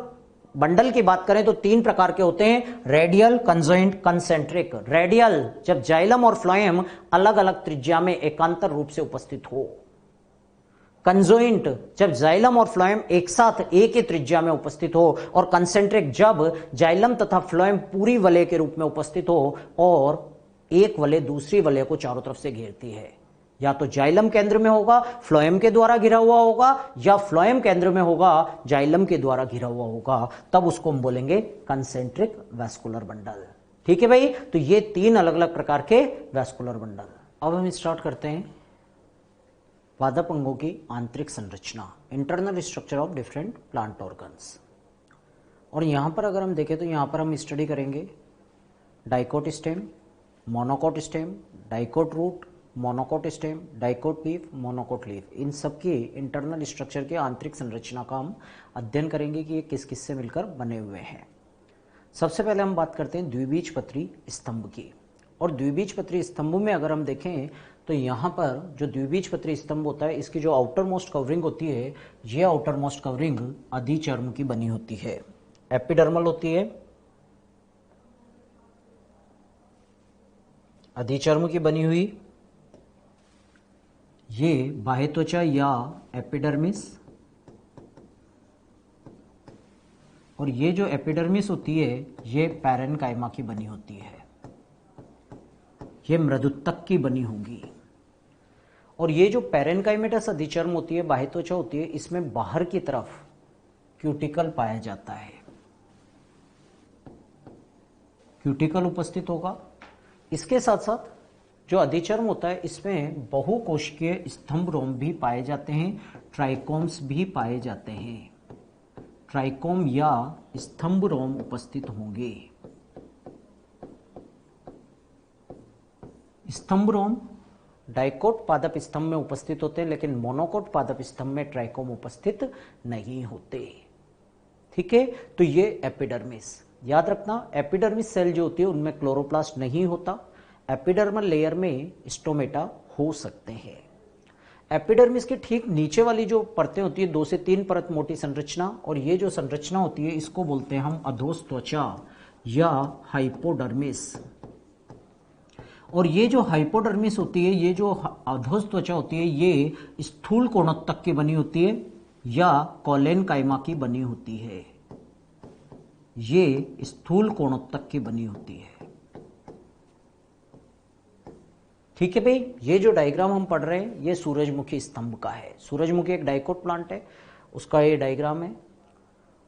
बंडल की बात करें तो तीन प्रकार के होते हैं, रेडियल, कंजॉइंट, कंसेंट्रिक। रेडियल जब जाइलम और फ्लोएम अलग अलग त्रिज्या में एकांतर रूप से उपस्थित हो। कंजॉइंट जब जाइलम और फ्लोएम एक साथ एक ही त्रिज्या में उपस्थित हो। और कंसेंट्रिक जब जाइलम तथा फ्लोएम पूरी वलय के रूप में उपस्थित हो और एक वलय दूसरी वलय को चारों तरफ से घेरती है। या तो जाइलम केंद्र में होगा, फ्लोएम के द्वारा घिरा हुआ होगा, या फ्लोएम केंद्र में होगा, जाइलम के द्वारा घिरा हुआ होगा, तब उसको हम बोलेंगे कंसेंट्रिक वेस्कुलर बंडल। ठीक है भाई। तो ये तीन अलग अलग प्रकार के वेस्कुलर बंडल। अब हम स्टार्ट करते हैं पादप अंगों की आंतरिक संरचना, internal structure of different plant organs. और यहां पर अगर हम देखें तो यहां पर हम स्टडी करेंगे dicot stem, monocot stem, dicot root, monocot stem, dicot leaf, monocot leaf. इन सब की इंटरनल स्ट्रक्चर की आंतरिक संरचना का हम अध्ययन करेंगे कि ये किस किस से मिलकर बने हुए हैं। सबसे पहले हम बात करते हैं द्विबीजपत्री स्तंभ की। और द्विबीजपत्री स्तंभ में अगर हम देखें तो यहाँ पर जो द्विबीजपत्री स्तंभ होता है, इसकी जो आउटर मोस्ट कवरिंग होती है, ये आउटर मोस्ट कवरिंग अधिचर्म की बनी होती है, एपिडर्मल होती है, अधिचर्म की बनी हुई। ये बाह्य त्वचा या एपिडर्मिस, और ये जो एपिडर्मिस होती है ये पैरेन्काइमा की बनी होती है, ये मृदुतक की बनी होगी। और ये जो पैरेन्काइमेटस अधिचर्म होती है, बाह्य त्वचा होती है, इसमें बाहर की तरफ क्यूटिकल पाया जाता है, क्यूटिकल उपस्थित होगा। इसके साथ साथ जो अधिचर्म होता है इसमें बहुकोशिकीय स्तंभ रोम भी पाए जाते हैं, ट्राइकोम्स भी पाए जाते हैं, ट्राइकोम या स्तंभ रोम उपस्थित होंगे। स्तंभ रोम डाइकोट पादप स्तंभ में उपस्थित होते हैं, लेकिन मोनोकोट पादप स्तंभ में ट्राइकोम उपस्थित नहीं होते। ठीक है। तो ये एपिडर्मिस, याद रखना, एपिडर्मिस सेल जो होती है उनमें क्लोरोप्लास्ट नहीं होता, एपिडर्मल लेयर में स्टोमेटा हो सकते हैं। एपिडर्मिस के ठीक नीचे वाली जो परतें होती है, 2 से 3 परत मोटी संरचना, और ये जो संरचना होती है इसको बोलते हैं हम अधोस त्वचा या हाइपोडर्मिस। और ये जो हाइपोडर्मिस होती है, ये जो अधोस त्वचा होती है, ये स्थूल कोणोत्तक की बनी होती है या कोलेनकाइमा की बनी होती है, ये स्थूल कोणोत्तक की बनी होती है। ठीक है भाई। ये जो डायग्राम हम पढ़ रहे हैं ये सूरजमुखी स्तंभ का है। सूरजमुखी एक डाइकोट प्लांट है, उसका ये डायग्राम है।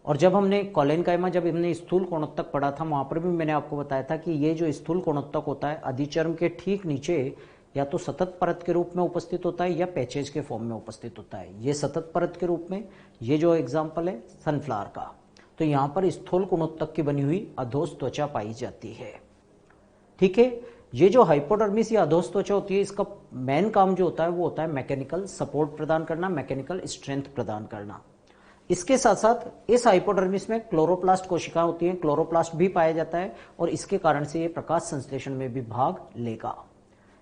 और जब हमने कोलेनकाइमा, जब हमने स्थूल कोणोत्तक पढ़ा था, वहां पर भी मैंने आपको बताया था कि ये जो स्थूल कोणोत्तक होता है अधिचर्म के ठीक नीचे या तो सतत परत के रूप में उपस्थित होता है या पैचेज के फॉर्म में उपस्थित होता है। ये सतत परत के रूप में, ये जो एग्जाम्पल है सनफ्लावर का, तो यहां पर स्थूल गुणोत्तक की बनी हुई अधोस त्वचा पाई जाती है। ठीक है, ये जो हाइपोडर्मिस या अधोस त्वचा होती है, इसका मेन काम जो होता है वो होता है मैकेनिकल सपोर्ट प्रदान करना, मैकेनिकल स्ट्रेंथ प्रदान करना। इसके साथ साथ इस हाइपोडर्मिस में क्लोरोप्लास्ट कोशिकाएं होती हैं, क्लोरोप्लास्ट भी पाया जाता है और इसके कारण से ये प्रकाश संश्लेषण में भी भाग लेगा।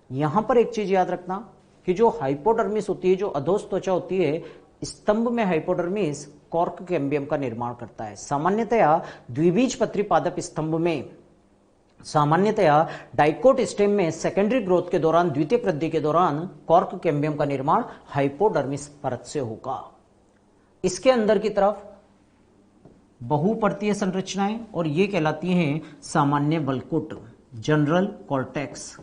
यहां पर एक चीज याद रखना कि जो हाइपोडर्मिस होती है, जो अधोस त्वचा होती है, स्तंभ में हाइपोडर्मिस कॉर्क कैम्बियम का निर्माण करता है। सामान्यतया द्विबीजपत्री पादप स्तंभ में, सामान्यतया डाइकोट स्टेम में सेकेंडरी ग्रोथ के दौरान, द्वितीयक वृद्धि के दौरान कॉर्क कैम्बियम का निर्माण हाइपोडर्मिस परत से होगा। इसके अंदर की तरफ बहुपर्तीय संरचनाएं और ये कहलाती हैं सामान्य वल्कुट, जनरल कॉर्टेक्स।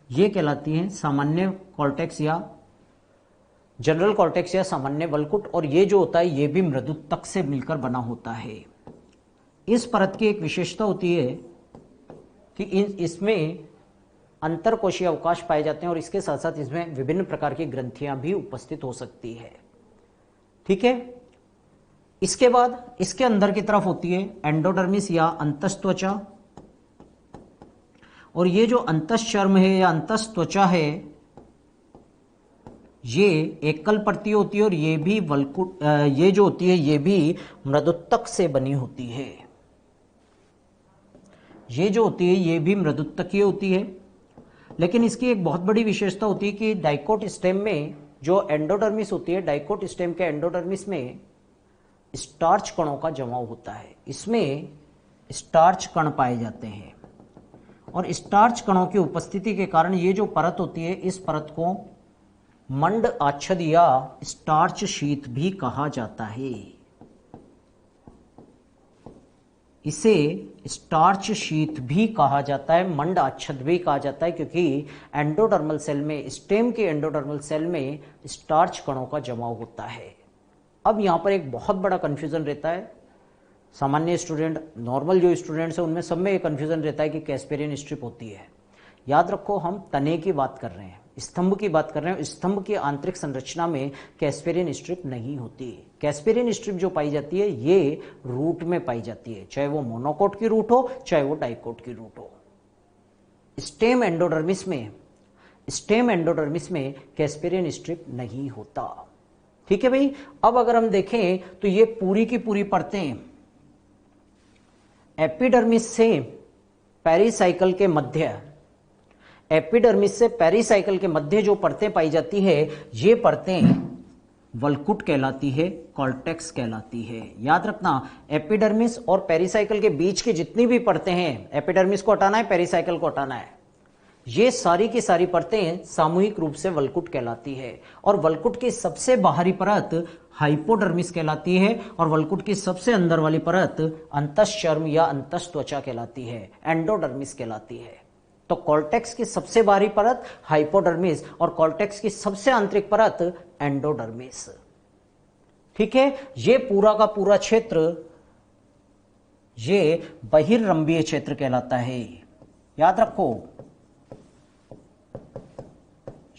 ये कहलाती हैं सामान्य कॉर्टेक्स या जनरल कॉर्टेक्स या सामान्य वल्कुट। और ये जो होता है ये भी मृदुतक से मिलकर बना होता है। इस परत की एक विशेषता होती है कि इसमें अंतरकोशीय अवकाश पाए जाते हैं और इसके साथ साथ इसमें विभिन्न प्रकार की ग्रंथियां भी उपस्थित हो सकती है। ठीक है, इसके बाद इसके अंदर की तरफ होती है एंडोडर्मिस या अंतस्त्वचा। और ये जो अंतश्चर्म है या अंतस्त्वचा है, ये एकल परतीय होती है और ये भी वल्कुट, ये जो होती है ये भी मृदुतक से बनी होती है। ये जो होती है ये भी मृदुतकीय होती है। लेकिन इसकी एक बहुत बड़ी विशेषता होती है कि डाइकोट स्टेम में जो एंडोडर्मिस होती है, डाइकोट स्टेम के एंडोडर्मिस में स्टार्च कणों का जमाव होता है। इसमें स्टार्च कण पाए जाते हैं और स्टार्च कणों की उपस्थिति के कारण ये जो परत होती है, इस परत को मंड आच्छद या स्टार्च शीथ भी कहा जाता है। इसे स्टार्च शीथ भी कहा जाता है, मंड आच्छद भी कहा जाता है, क्योंकि एंडोडर्मल सेल में, स्टेम के एंडोडर्मल सेल में स्टार्च कणों का जमाव होता है। अब यहां पर एक बहुत बड़ा कंफ्यूजन रहता है। सामान्य स्टूडेंट, नॉर्मल जो स्टूडेंट्स हैं उनमें सब में एक कंफ्यूजन रहता है कि कैस्पेरियन स्ट्रिप होती है। याद रखो, हम तने की बात कर रहे हैं, स्तंभ की बात कर रहे हैं। स्तंभ की आंतरिक संरचना में कैस्पेरियन स्ट्रिप नहीं होती। कैस्पेरियन स्ट्रिप जो पाई जाती है ये रूट में पाई जाती है, चाहे वो मोनोकोट की रूट हो चाहे वो डाइकोट की रूट हो। स्टेम एंडोडर्मिस में कैस्पेरियन स्ट्रिप नहीं होता। ठीक है भाई। अब अगर हम देखें तो ये पूरी की पूरी परतें एपिडर्मिस से पेरिसाइकल के मध्य, एपिडर्मिस से पेरिसाइकल के मध्य जो परतें पाई जाती है, ये परतें वल्कुट कहलाती है, कॉर्टेक्स कहलाती है। याद रखना, एपिडर्मिस और पेरिसाइकल के बीच की जितनी भी परतें हैं, एपिडर्मिस को हटाना है, पेरिसाइकल को हटाना है, ये सारी की सारी परतें सामूहिक रूप से वल्कुट कहलाती है। और वल्कुट की सबसे बाहरी परत हाइपोडर्मिस कहलाती है और वल्कुट की सबसे अंदर वाली परत अंतश्चर्म या अंतस्त्वचा कहलाती है, एंडोडर्मिस कहलाती है। तो कॉर्टेक्स की सबसे बाहरी परत हाइपोडर्मिस और कॉर्टेक्स की सबसे आंतरिक परत एंडोडर्मिस। ठीक है, ये पूरा का पूरा क्षेत्र ये बहिर्रंभीय क्षेत्र कहलाता है। याद रखो,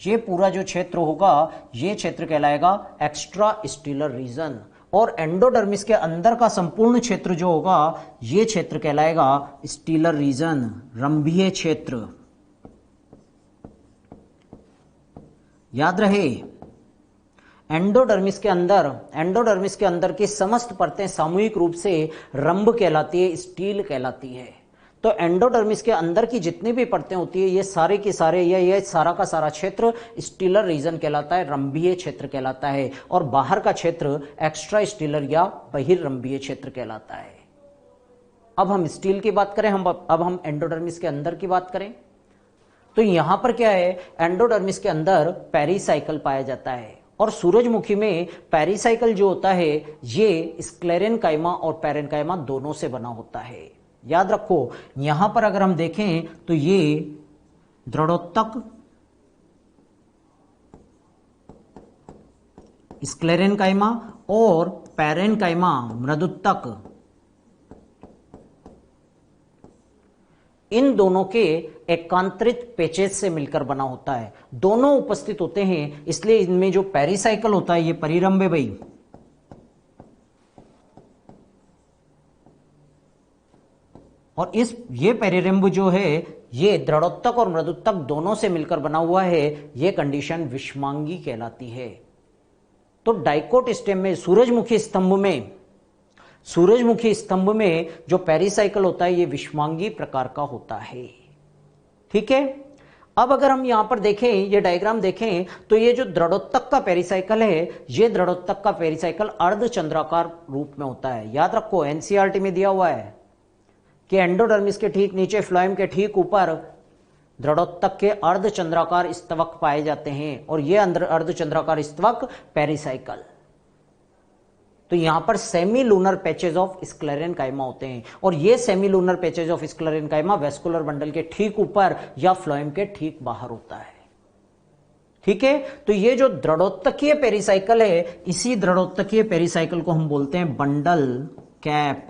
ये पूरा जो क्षेत्र होगा ये क्षेत्र कहलाएगा एक्स्ट्रा स्टीलर रीजन। और एंडोडर्मिस के अंदर का संपूर्ण क्षेत्र जो होगा ये क्षेत्र कहलाएगा स्टीलर रीजन, रंभीय क्षेत्र। याद रहे, एंडोडर्मिस के अंदर की समस्त परतें सामूहिक रूप से रंभ कहलाती है, स्टील कहलाती है। तो एंडोडर्मिस के अंदर की जितनी भी परतें होती है ये सारे के सारे, ये सारा का सारा क्षेत्र स्टीलर रीजन कहलाता है, रंभीय क्षेत्र कहलाता है। और बाहर का क्षेत्र एक्स्ट्रा स्टीलर या बहिर्रंभीय क्षेत्र कहलाता है। अब हम स्टील की बात करें, अब हम एंडोडर्मिस के अंदर की बात करें तो यहां पर क्या है, एंडोडर्मिस के अंदर पेरिसाइकल पाया जाता है। और सूरजमुखी में पेरिसाइकल जो होता है ये स्क्लेरेनकाइमा और पैरेनकाइमा दोनों से बना होता है। याद रखो, यहां पर अगर हम देखें तो ये दृढ़ोत्तक, स्क्लेरेनकाइमा और पैरेनकाइमा मृदुत्तक, इन दोनों के एकांतरित पेचेज से मिलकर बना होता है। दोनों उपस्थित होते हैं, इसलिए इनमें जो पेरिसाइकल होता है ये परिरंभ है भाई, और ये पेरिरंभ जो है ये दृढ़ोत्तक और मृदुत्तक दोनों से मिलकर बना हुआ है। ये कंडीशन विषमांगी कहलाती है। तो डाइकोट स्टेम में सूरजमुखी स्तंभ में जो पेरिसाइकल होता है ये विषमांगी प्रकार का होता है। ठीक है, अब अगर हम यहां पर देखें, ये डायग्राम देखें, तो ये जो दृढ़ोत्तक का पेरिसाइकल है, ये दृढ़ोत्तक का पेरिसाइकल अर्धचंद्राकार रूप में होता है। याद रखो, एनसीईआरटी में दिया हुआ है कि एंडोडर्मिस के ठीक नीचे, फ्लोएम के ठीक ऊपर दृढ़ोत्तक के अर्धचंद्राकार स्तवक पाए जाते हैं, और ये अर्धचंद्राकार स्तवक पेरिसाइकल। तो यहां पर semi lunar patches of sclerenchyma होते हैं, और ये semi lunar patches of sclerenchyma vascular bundle के ठीक ऊपर या फ्लोएम के ठीक बाहर होता है। ठीक है, तो ये जो दृढ़ोत्तकीय पेरिसाइकल है, इसी दृढ़ोत्तकीय पेरिसाइकल को हम बोलते हैं बंडल कैप।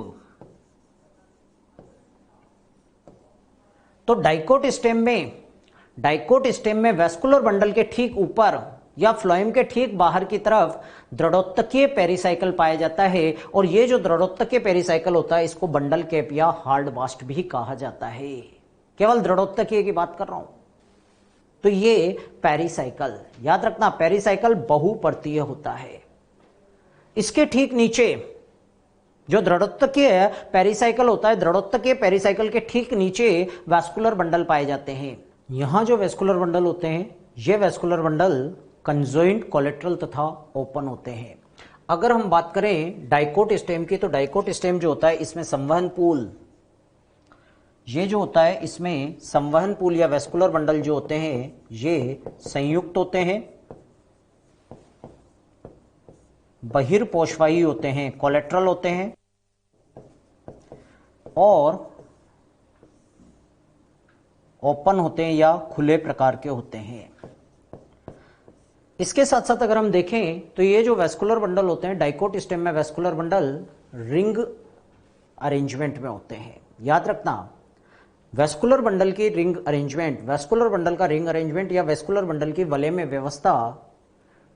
तो डाइकोट स्टेम में वेस्कुलर बंडल के ठीक ऊपर या फ्लोएम के ठीक बाहर की तरफ दृढ़ोत्तकीय पेरिसाइकल पाया जाता है, और ये जो दृढ़ोत्तकीय पेरिसाइकल होता है इसको बंडल कैप या हार्ड बास्ट भी कहा जाता है। केवल दृढ़ोत्तकीय की बात कर रहा हूं। तो ये पेरिसाइकल, याद रखना, पेरिसाइकल बहुपर्तीय होता है। इसके ठीक नीचे जो दृढ़ोत्तकीय पेरिसाइकल होता है, दृढ़ोत्तकीय पेरिसाइकल के ठीक नीचे वैस्कुलर बंडल पाए जाते हैं। यहां जो वैस्कुलर बंडल होते हैं, ये वैस्कुलर बंडल कंजॉइंट, कोलेट्रल तथा ओपन होते हैं। अगर हम बात करें डाइकोट स्टेम की, तो डाइकोट स्टेम जो होता है इसमें संवहन पूल, ये जो होता है इसमें संवहन पूल या वैस्कुलर बंडल जो होते हैं ये संयुक्त होते हैं, बहिर्पोषवायी होते हैं, कोलेट्रल होते हैं, और ओपन होते हैं या खुले प्रकार के होते हैं। इसके साथ साथ अगर हम देखें तो ये जो वैस्कुलर बंडल होते हैं डाइकोट स्टेम में, वैस्कुलर बंडल रिंग अरेंजमेंट में होते हैं। याद रखना, वैस्कुलर बंडल की रिंग अरेंजमेंट, वैस्कुलर बंडल का रिंग अरेंजमेंट या वैस्कुलर बंडल की वलय में व्यवस्था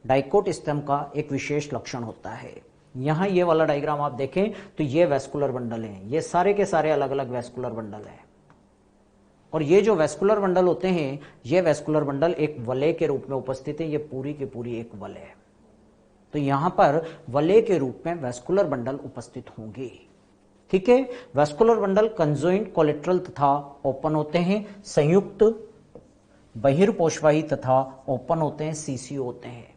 डाइकोट स्टेम का एक विशेष लक्षण होता है। यहां ये वाला डायग्राम आप देखें तो ये वैस्कुलर बंडल हैं, ये सारे के सारे अलग अलग वैस्कुलर बंडल हैं, और ये जो वैस्कुलर बंडल होते हैं ये वैस्कुलर बंडल एक वलय के रूप में उपस्थित है। ये पूरी की पूरी एक वलय है। तो यहां पर वलय के रूप में वैस्कुलर बंडल उपस्थित होंगे। ठीक है, वैस्कुलर बंडल कंजॉइंट, कोलेट्रल तथा ओपन होते हैं, संयुक्त, बहिर्पोषवाही तथा ओपन होते हैं, सीसीओ होते हैं।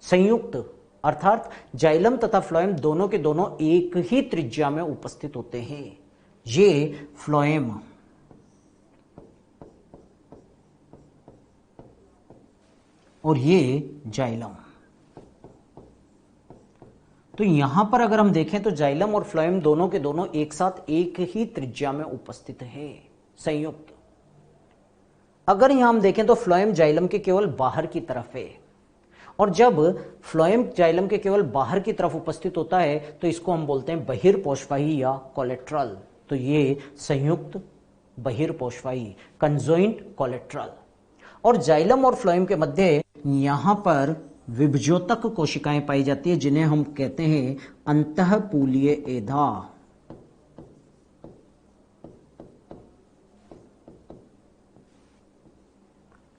संयुक्त अर्थात जाइलम तथा फ्लोएम दोनों के दोनों एक ही त्रिज्या में उपस्थित होते हैं। ये फ्लोएम, और ये जाइलम। तो यहां पर अगर हम देखें तो जाइलम और फ्लोएम दोनों के दोनों एक साथ एक ही त्रिज्या में उपस्थित हैं, संयुक्त। अगर यहां हम देखें तो फ्लोएम जाइलम के केवल बाहर की तरफ है, और जब फ्लोएम जाइलम के केवल बाहर की तरफ उपस्थित होता है तो इसको हम बोलते हैं बहिर्पोषवाही या कोलेट्रल। तो ये संयुक्त, बहिर्पोषवाही, कंजॉइंट, कोलेट्रल। और जाइलम और फ्लोएम के मध्य यहां पर विभजोतक कोशिकाएं पाई जाती है, जिन्हें हम कहते हैं अंतःपूलीय एधा।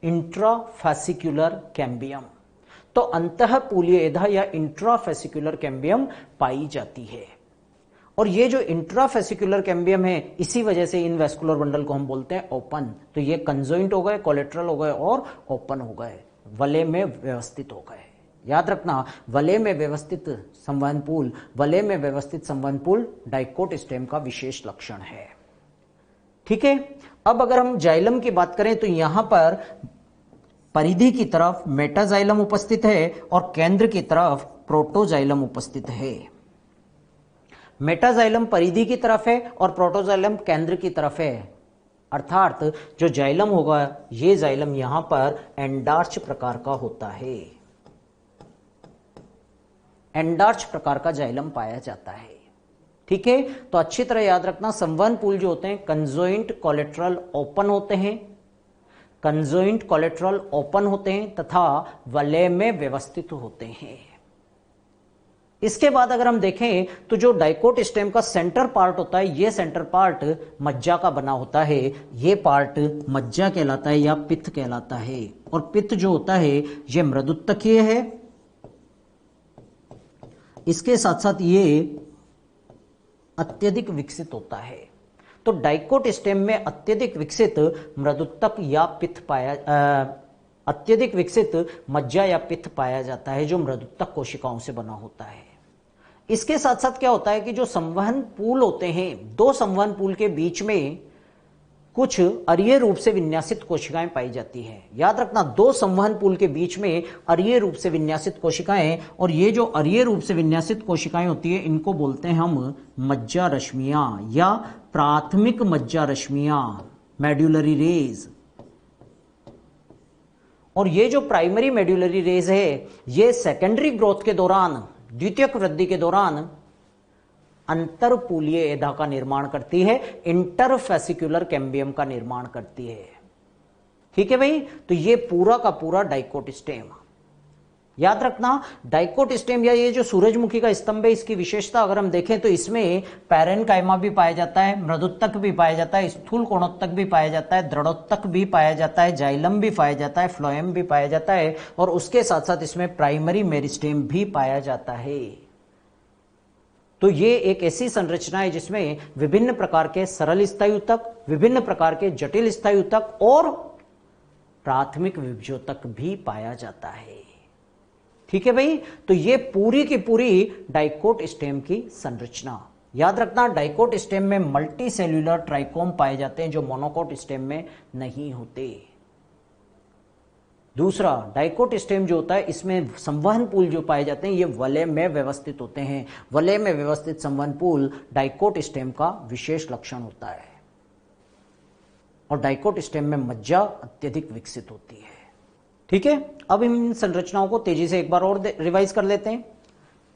Intrafascicular cambium. तो अंतःपूलीय एधा या इंट्राफेसिकुलर कैम्बियम पाई जाती है, और ये जो इंट्राफेसिकुलर कैम्बियम है इसी वजह से इन वैस्कुलर बंडल को हम बोलते हैं ओपन। तो ये कंजॉइंट हो गए, कोलेट्रल हो गए और ओपन हो गए, वलय में व्यवस्थित हो गए। याद रखना, वलय में व्यवस्थित संवहन पूल, वलय में व्यवस्थित संवहन पूल डाइकोट स्टेम का विशेष लक्षण है। ठीक है, अब अगर हम जाइलम की बात करें तो यहां पर परिधि की तरफ मेटाजाइलम उपस्थित है और केंद्र की तरफ प्रोटोजाइलम उपस्थित है। मेटाजाइलम परिधि की तरफ है और प्रोटोजाइलम केंद्र की तरफ है, अर्थात जो जाइलम होगा ये जाइलम यहां पर एंडार्च प्रकार का होता है। एंडार्च प्रकार का जाइलम पाया जाता है। ठीक है, तो अच्छी तरह याद रखना, संवहन पुल जो होते हैं कंजोइंट कोलेट्रल ओपन होते हैं, कंजोइंट कोलेट्रल ओपन होते हैं तथा वलय में व्यवस्थित होते हैं। इसके बाद अगर हम देखें तो जो डाइकोट स्टेम का सेंटर पार्ट होता है, ये सेंटर पार्ट मज्जा का बना होता है, ये पार्ट मज्जा कहलाता है या पित्त कहलाता है। और पित्त जो होता है ये मृदुत्तकीय है, इसके साथ साथ ये अत्यधिक विकसित होता है। तो डाइकोट स्टेम में अत्यधिक विकसित मृदुत्तक या पित्त अत्यधिक विकसित मज्जा या पित्त पाया जाता है, जो मृदुत्तक कोशिकाओं से बना होता है। इसके साथ साथ क्या होता है कि जो संवहन पूल होते हैं, दो संवहन पूल के बीच में कुछ अरीय रूप से विन्यासित कोशिकाएं पाई जाती हैं। याद रखना, दो संवहन पूल के बीच में अरीय रूप से विन्यासित कोशिकाएं, और ये जो अरीय रूप से विन्यासित कोशिकाएं होती है इनको बोलते हैं हम मज्जा रश्मियां या प्राथमिक मज्जा रश्मियां, मेड्यूलरी रेज। और ये जो प्राइमरी मेड्यूलरी रेज है ये सेकेंडरी ग्रोथ के दौरान, द्वितीयक वृद्धि के दौरान अंतरपूलीय एधा का निर्माण करती है, इंटरफेसिकुलर कैम्बियम का निर्माण करती है। ठीक है भाई, तो ये पूरा का पूरा डाइकोट स्टेम। याद रखना, डाइकोट स्टेम या ये जो सूरजमुखी का स्तंभ है, इसकी विशेषता अगर हम देखें तो इसमें पैरेनकाइमा भी पाया जाता है, मृदुत्तक भी पाया जाता है, स्थूल कोणोत्तक भी पाया जाता है, दृढ़ोत्तक भी पाया जाता है, जाइलम भी पाया जाता है, फ्लोएम भी पाया जाता है, और उसके साथ साथ इसमें प्राइमरी मेरिस्टेम भी पाया जाता है। तो ये एक ऐसी संरचना है जिसमें विभिन्न प्रकार के सरल स्थायी ऊतक, विभिन्न प्रकार के जटिल स्थायी ऊतक और प्राथमिक विभजोतक भी पाया जाता है। ठीक है भाई, तो ये पूरी की पूरी डाइकोट स्टेम की संरचना। याद रखना, डाइकोट स्टेम में मल्टी सेल्यूलर ट्राइकोम पाए जाते हैं जो मोनोकोट स्टेम में नहीं होते। दूसरा, डाइकोट स्टेम जो होता है इसमें संवहन पूल जो पाए जाते हैं ये वलय में व्यवस्थित होते हैं। वलय में व्यवस्थित संवहन पूल डाइकोट स्टेम का विशेष लक्षण होता है, और डाइकोट स्टेम में मज्जा अत्यधिक विकसित होती है। ठीक है, अब इन संरचनाओं को तेजी से एक बार और रिवाइज कर लेते हैं।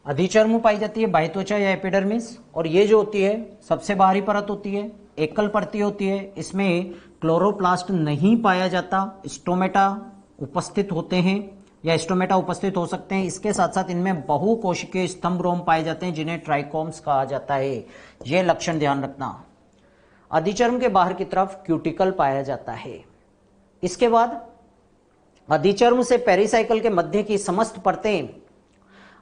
अधिचर्म पाई जाती है, बाह्य त्वचा या एपिडर्मिस, और ये जो होती है सबसे बाहरी परत होती है, एकल परती होती है, इसमें क्लोरोप्लास्ट नहीं पाया जाता, स्टोमेटा उपस्थित होते हैं या स्टोमेटा उपस्थित हो सकते हैं। इसके साथ साथ इनमें बहुकोशिकीय स्तंभ रोम पाए जाते हैं जिन्हें ट्राइकोम्स कहा जाता है। यह लक्षण ध्यान रखना। अधिचर्म के बाहर की तरफ क्यूटिकल पाया जाता है। इसके बाद अधिचर्म से पेरिसाइकल के मध्य की समस्त परतें,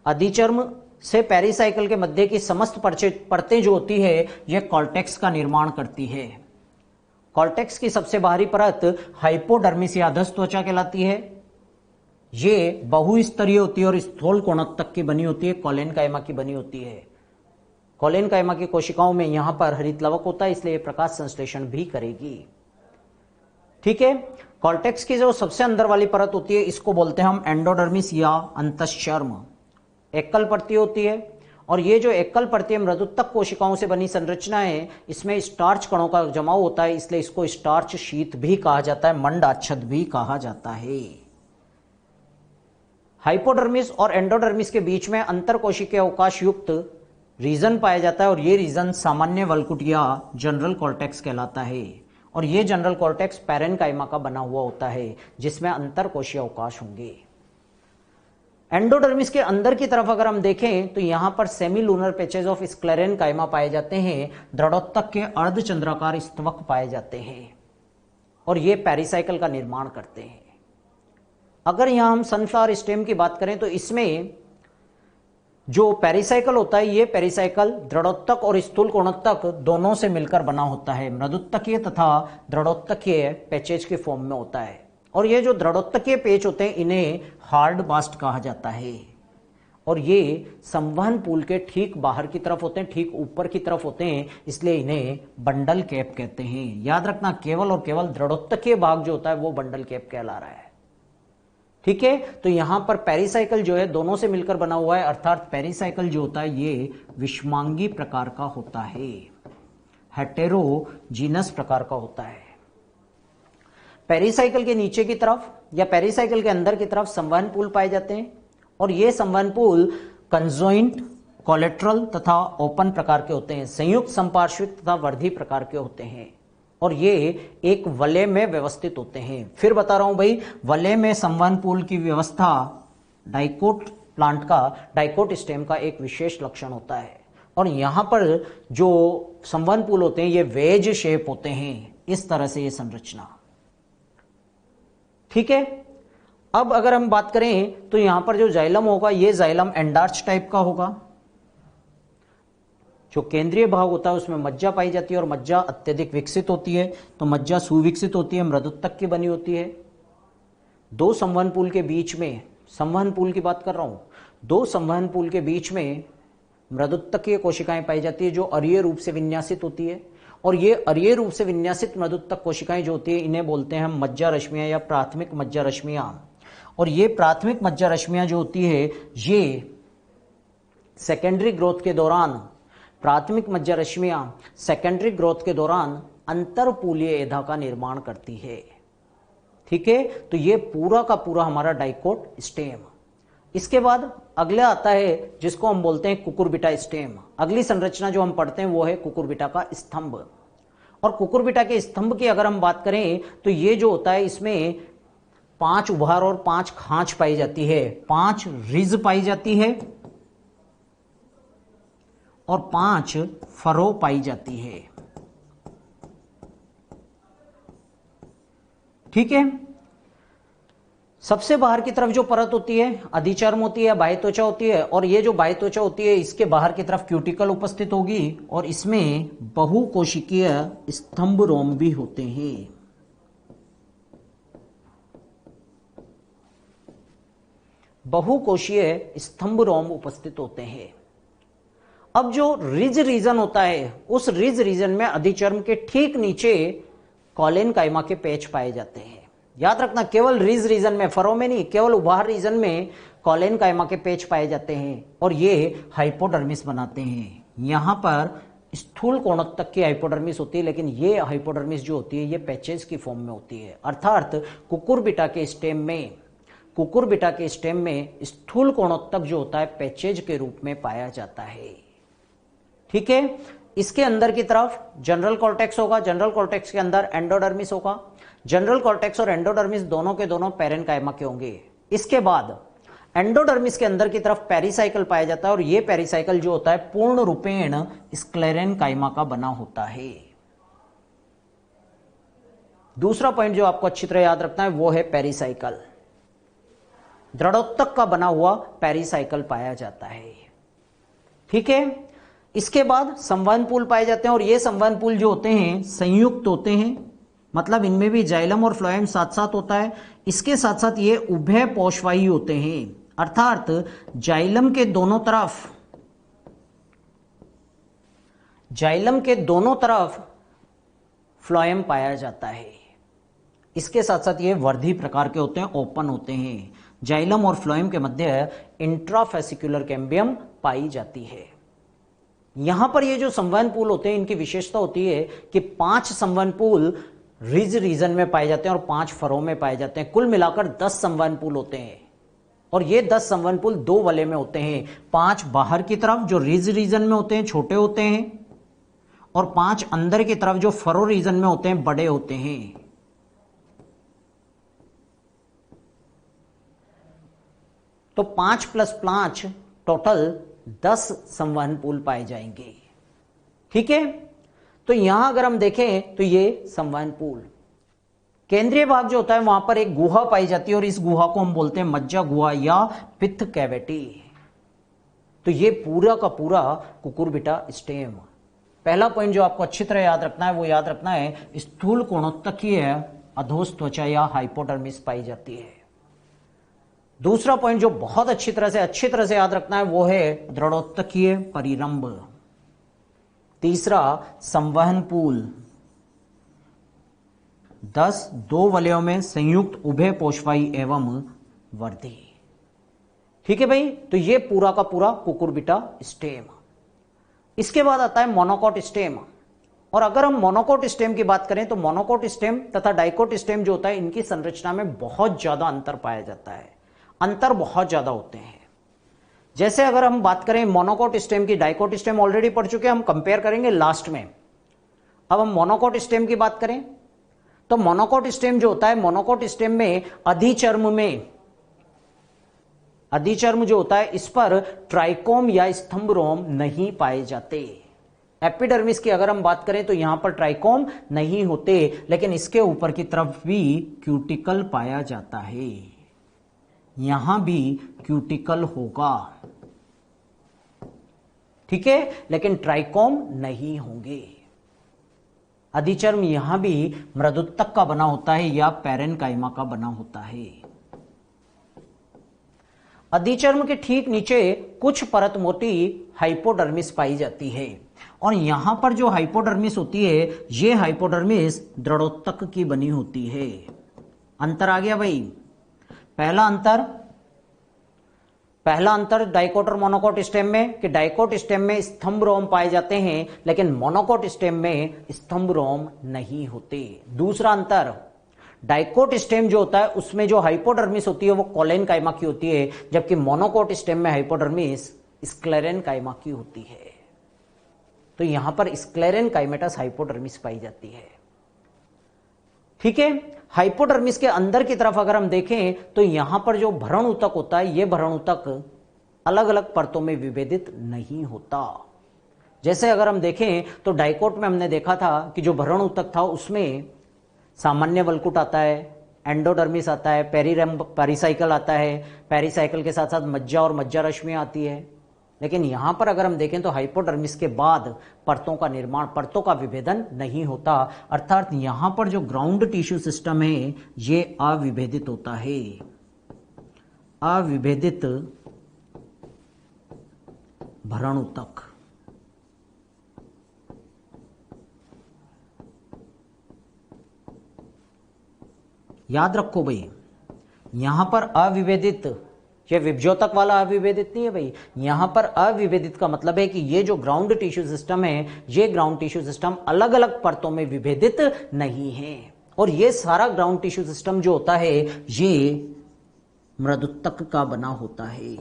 अधिचर्म से पेरिसाइकल के मध्य की समस्त परतें जो होती है यह कॉर्टेक्स का निर्माण करती है। कॉर्टेक्स की सबसे बाहरी परत हाइपोडर्मिस या अधस त्वचा कहलाती है। ये बहुस्तरीय होती है और स्थूल कोणोत्तक की बनी होती है, कोलेनकाइमा की बनी होती है। कोलेनकाइमा की कोशिकाओं में यहां पर हरित लवक होता है, इसलिए प्रकाश संश्लेषण भी करेगी। ठीक है, कॉर्टेक्स की जो सबसे अंदर वाली परत होती है इसको बोलते हैं हम एंडोडर्मिस या अंतःचर्म। एकल परती होती है, और ये जो एकल परतीय मृदुत्तक कोशिकाओं से बनी संरचना है इसमें स्टार्च कणों का जमाव होता है, इसलिए इसको स्टार्च शीत भी कहा जाता है, मंडाच्छद भी कहा जाता है। हाइपोडर्मिस और एंडोडर्मिस के बीच में अंतर कोशिकीय अवकाश युक्त रीजन पाया जाता है, और ये रीजन सामान्य वल्कुट या जनरल कॉर्टेक्स कहलाता है। और ये जनरल कॉर्टेक्स पैरेनकाइमा का बना हुआ होता है जिसमें अंतर कोशीय अवकाश होंगे। एंडोडर्मिस के अंदर की तरफ अगर हम देखें तो यहां पर सेमीलूनर पैचेज ऑफ स्क्लेरेनकाइमा पाए जाते हैं, दृढ़ोत्तक के अर्धचंद्राकार स्तवक पाए जाते हैं, और ये पेरिसाइकल का निर्माण करते हैं। अगर यहां हम सनफ्लावर स्टेम की बात करें तो इसमें जो पेरिसाइकल होता है ये पेरिसाइकल दृढ़ोत्तक और स्थूल कोणोत्तक दोनों से मिलकर बना होता है, मृदुत्तकीय तथा दृढ़ोत्तकीय पैचेज के फॉर्म में होता है। और ये जो दृढ़ोत्तकीय पेच होते हैं इन्हें हार्ड बास्ट कहा जाता है, और ये संवहन पूल के ठीक बाहर की तरफ होते हैं, ठीक ऊपर की तरफ होते हैं, इसलिए इन्हें बंडल कैप कहते हैं। याद रखना, केवल और केवल दृढ़ोत्तकीय भाग जो होता है वो बंडल कैप कहला रहा है। ठीक है, तो यहां पर पेरिसाइकल जो है दोनों से मिलकर बना हुआ है, अर्थात पेरिसाइकल जो होता है ये विषमांगी प्रकार का होता है, हेटेरोजीनस प्रकार का होता है। पेरिसाइकल के नीचे की तरफ या पेरिसाइकल के अंदर की तरफ संवहन पूल पाए जाते हैं, और ये संवहन पूल कंजोइंट कोलेट्रल तथा ओपन प्रकार के होते हैं, संयुक्त संपार्श्विक तथा वर्धी प्रकार के होते हैं, और ये एक वलय में व्यवस्थित होते हैं। फिर बता रहा हूं भाई, वलय में संवहन पूल की व्यवस्था डाइकोट प्लांट का, डाइकोट स्टेम का एक विशेष लक्षण होता है। और यहां पर जो संवहन पूल होते हैं ये वेज शेप होते हैं, इस तरह से ये संरचना। ठीक है, अब अगर हम बात करें तो यहां पर जो जाइलम होगा ये जाइलम एंडार्च टाइप का होगा। जो केंद्रीय भाग होता है उसमें मज्जा पाई जाती है और मज्जा अत्यधिक विकसित होती है, तो मज्जा सुविकसित होती है, मृदुत्तक की बनी होती है। दो संवहन पूल के बीच में, संवहन पूल की बात कर रहा हूं, दो संवहन पूल के बीच में मृदुत्तकीय कोशिकाएं पाई जाती है जो अरीय रूप से विन्यासित होती है। और ये अरीय रूप से विन्यासित मृदुत्तक कोशिकाएं जो होती है इन्हें बोलते हैं हम मज्जा रश्मियां या प्राथमिक मज्जा रश्मियां। और ये प्राथमिक मज्जा रश्मियां जो होती है ये सेकेंडरी ग्रोथ के दौरान, प्राथमिक मज्जा रश्मियां सेकेंडरी ग्रोथ के दौरान अंतरपूलीय एधा का निर्माण करती है। ठीक है, तो ये पूरा का पूरा हमारा डाइकोट स्टेम। इसके बाद अगला आता है जिसको हम बोलते हैं कुकुरबिटा स्टेम। अगली संरचना जो हम पढ़ते हैं वो है कुकुरबिटा का स्तंभ। और कुकुरबिटा के स्तंभ की अगर हम बात करें तो ये जो होता है इसमें 5 उभार और 5 खांच पाई जाती है, 5 रिज पाई जाती है और 5 फरो पाई जाती है। ठीक है, सबसे बाहर की तरफ जो परत होती है अधिचर्म होती है, बाह्य त्वचा होती है, और ये जो बाह्य त्वचा होती है इसके बाहर की तरफ क्यूटिकल उपस्थित होगी और इसमें बहुकोशिकीय स्तंभ रोम भी होते हैं। बहुकोशीय स्तंभ रोम उपस्थित होते हैं। अब जो रिज रीजन होता है उस रिज रीजन में अधिचर्म के ठीक नीचे कॉलेन काइमा के पैच पाए जाते हैं। याद रखना, केवल रिज रीजन में, फरो में नहीं, केवल उभार रीजन में कॉलेन काइमा के पैच पाए जाते हैं और ये हाइपोडर्मिस बनाते हैं। यहां पर स्थूल कोणोत्तक की हाइपोडर्मिस होती है, लेकिन ये हाइपोडर्मिस जो होती है ये पैचेस की फॉर्म में होती है। अर्थात कुकुरबिटा के स्टेम में, कुकुरबिटा के स्टेम में स्थूल कोणोत्तक जो होता है पैचेज के रूप में पाया जाता है। ठीक है, इसके अंदर की तरफ जनरल कॉर्टेक्स होगा, जनरल कॉर्टेक्स के अंदर एंडोडर्मिस होगा। जनरल कॉर्टेक्स और एंडोडर्मिस दोनों के दोनों पैरेनकाइमा के होंगे। इसके बाद एंडोडर्मिस के अंदर की तरफ पेरिसाइकल पाया जाता है और यह पेरिसाइकल जो होता है पूर्ण रूपेण स्क्लेरेनकाइमा का बना होता है। दूसरा पॉइंट जो आपको अच्छी तरह याद रखना है वो है पेरिसाइकल। दृढ़ोत्तक का बना हुआ पेरिसाइकल पाया जाता है। ठीक है, इसके बाद संवहन पूल पाए जाते हैं और ये संवहन पूल जो होते हैं संयुक्त होते हैं, मतलब इनमें भी जाइलम और फ्लोएम साथ साथ होता है। इसके साथ साथ ये उभय पोषवाही होते हैं, अर्थात जाइलम के दोनों तरफ, जाइलम के दोनों तरफ फ्लोएम पाया जाता है। इसके साथ साथ ये वर्धी प्रकार के होते हैं, ओपन होते हैं। जाइलम और फ्लोएम के मध्य इंट्राफेसिकुलर कैम्बियम पाई जाती है। यहां पर ये जो संवहन पूल होते हैं इनकी विशेषता होती है कि 5 संवहन पूल रिज रीजन में पाए जाते हैं और 5 फरो में पाए जाते हैं। कुल मिलाकर 10 संवहन पूल होते हैं और ये 10 संवहन पूल 2 वलय में होते हैं। 5 बाहर की तरफ जो रिज रीजन में होते हैं छोटे होते हैं और 5 अंदर की तरफ जो फरो रीजन में होते हैं बड़े होते हैं। तो 5 + 5 टोटल 10 संवहन पूल पाए जाएंगे। ठीक है, तो यहां अगर हम देखें तो ये संवहन पूल, केंद्रीय भाग जो होता है वहां पर एक गुहा पाई जाती है और इस गुहा को हम बोलते हैं मज्जा गुहा या पित्त कैविटी। तो ये पूरा का पूरा कुकुरबिटा स्टेम। पहला पॉइंट जो आपको अच्छी तरह याद रखना है वो याद रखना है स्थूल कोणोत्तकीय अधोस त्वचा या हाइपोडर्मिस पाई जाती है। दूसरा पॉइंट जो बहुत अच्छी तरह से याद रखना है वो है दृढ़ोत्तकीय परिरंभ। तीसरा संवहन पूल 10 2 वलयों में संयुक्त उभय पोषवाही एवं वर्धी। ठीक है भाई, तो ये पूरा का पूरा कुकुरबिटा स्टेम। इसके बाद आता है मोनोकोट स्टेम। और अगर हम मोनोकोट स्टेम की बात करें तो मोनोकोट स्टेम तथा डाइकोट स्टेम जो होता है इनकी संरचना में बहुत ज्यादा अंतर पाया जाता है। अंतर बहुत ज्यादा होते हैं। जैसे अगर हम बात करें मोनोकोट स्टेम की, डाइकोट स्टेम ऑलरेडी पढ़ चुके हैं, हम कंपेयर करेंगे लास्ट में। अब हम मोनोकोट स्टेम की बात करें तो मोनोकोट स्टेम जो होता है, मोनोकोट स्टेम में अधिचर्म जो होता है इस पर ट्राइकोम या स्तंभरोम नहीं पाए जाते। एपिडर्मिस की अगर हम बात करें तो यहां पर ट्राइकोम नहीं होते, लेकिन इसके ऊपर की तरफ भी क्यूटिकल पाया जाता है, यहां भी क्यूटिकल होगा, ठीक है, लेकिन ट्राइकोम नहीं होंगे। अधिचर्म यहां भी मृदुत्तक का बना होता है या पैरेनकाइमा का बना होता है। अधिचर्म के ठीक नीचे कुछ परत मोटी हाइपोडर्मिस पाई जाती है, और यहां पर जो हाइपोडर्मिस होती है ये हाइपोडर्मिस दृढ़ोत्तक की बनी होती है। अंतर आ गया भाई। पहला अंतर डाइकोट और मोनोकोट स्टेम में कि डाइकोट स्टेम में स्तंभ रोम पाए जाते हैं, लेकिन मोनोकोट स्टेम में स्तंभ रोम नहीं होते। दूसरा अंतर, डाइकोट स्टेम जो होता है उसमें जो हाइपोडर्मिस होती है वो कोलेनकाइमा की होती है, जबकि मोनोकोट स्टेम में हाइपोडर्मिस स्क्लेरेनकाइमा की होती है। तो यहां पर स्क्लेरेनकाइमेटस हाइपोडर्मिस पाई जाती है, ठीक है। हाइपोडर्मिस के अंदर की तरफ अगर हम देखें तो यहां पर जो भ्रूण ऊतक होता है, यह भ्रूण ऊतक अलग अलग परतों में विभेदित नहीं होता। जैसे अगर हम देखें तो डाइकोट में हमने देखा था कि जो भ्रूण ऊतक था उसमें सामान्य वल्कुट आता है, एंडोडर्मिस आता है, पेरिसाइकल आता है, पेरिसाइकल के साथ साथ मज्जा और मज्जा रश्मि आती है। लेकिन यहां पर अगर हम देखें तो हाइपोडर्मिस के बाद परतों का निर्माण, परतों का विभेदन नहीं होता, अर्थात यहां पर जो ग्राउंड टिश्यू सिस्टम है ये अविभेदित होता है, अविभेदित भ्रूण ऊतक। याद रखो भाई, यहां पर अविभेदित, ये विभजोतक वाला अविभेदित नहीं है भाई। यहां पर अविभेदित का मतलब है कि ये जो ग्राउंड टिश्यू सिस्टम है, ये ग्राउंड टिश्यू सिस्टम अलग अलग परतों में विभेदित नहीं है, और ये सारा ग्राउंड टिश्यू सिस्टम जो होता है ये मृदुत्तक का बना होता है।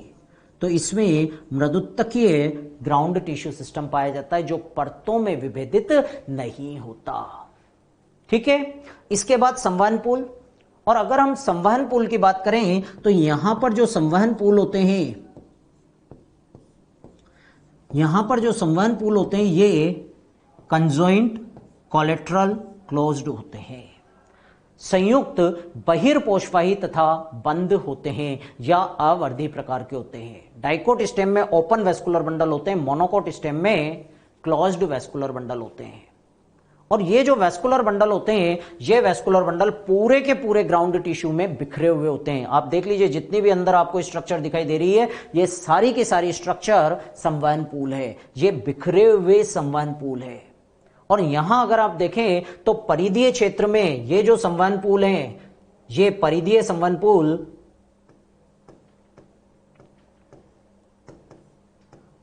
तो इसमें मृदुत्तकीय ग्राउंड टिश्यू सिस्टम पाया जाता है जो परतों में विभेदित नहीं होता, ठीक है। इसके बाद संवहन पूल, और अगर हम संवहन पूल की बात करें तो यहां पर जो संवहन पूल होते हैं, यहां पर जो संवहन पूल होते हैं ये कंजॉइंट, कोलेटरल, क्लोज्ड होते हैं, संयुक्त, बहिर्पोषवाही तथा बंद होते हैं या अवर्धी प्रकार के होते हैं। डाइकोट स्टेम में ओपन वेस्कुलर बंडल होते हैं, मोनोकोट स्टेम में क्लोज्ड वेस्कुलर बंडल होते हैं। और ये जो वेस्कुलर बंडल होते हैं, ये वेस्कुलर बंडल पूरे के पूरे ग्राउंड टिश्यू में बिखरे हुए होते हैं। आप देख लीजिए जितनी भी अंदर आपको स्ट्रक्चर दिखाई दे रही है, ये सारी की सारी स्ट्रक्चर संवहन पूल है, ये बिखरे हुए संवहन पूल है। और यहां अगर आप देखें तो परिधीय क्षेत्र में ये जो संवहन पूल हैं, ये परिधीय संवहन पूल,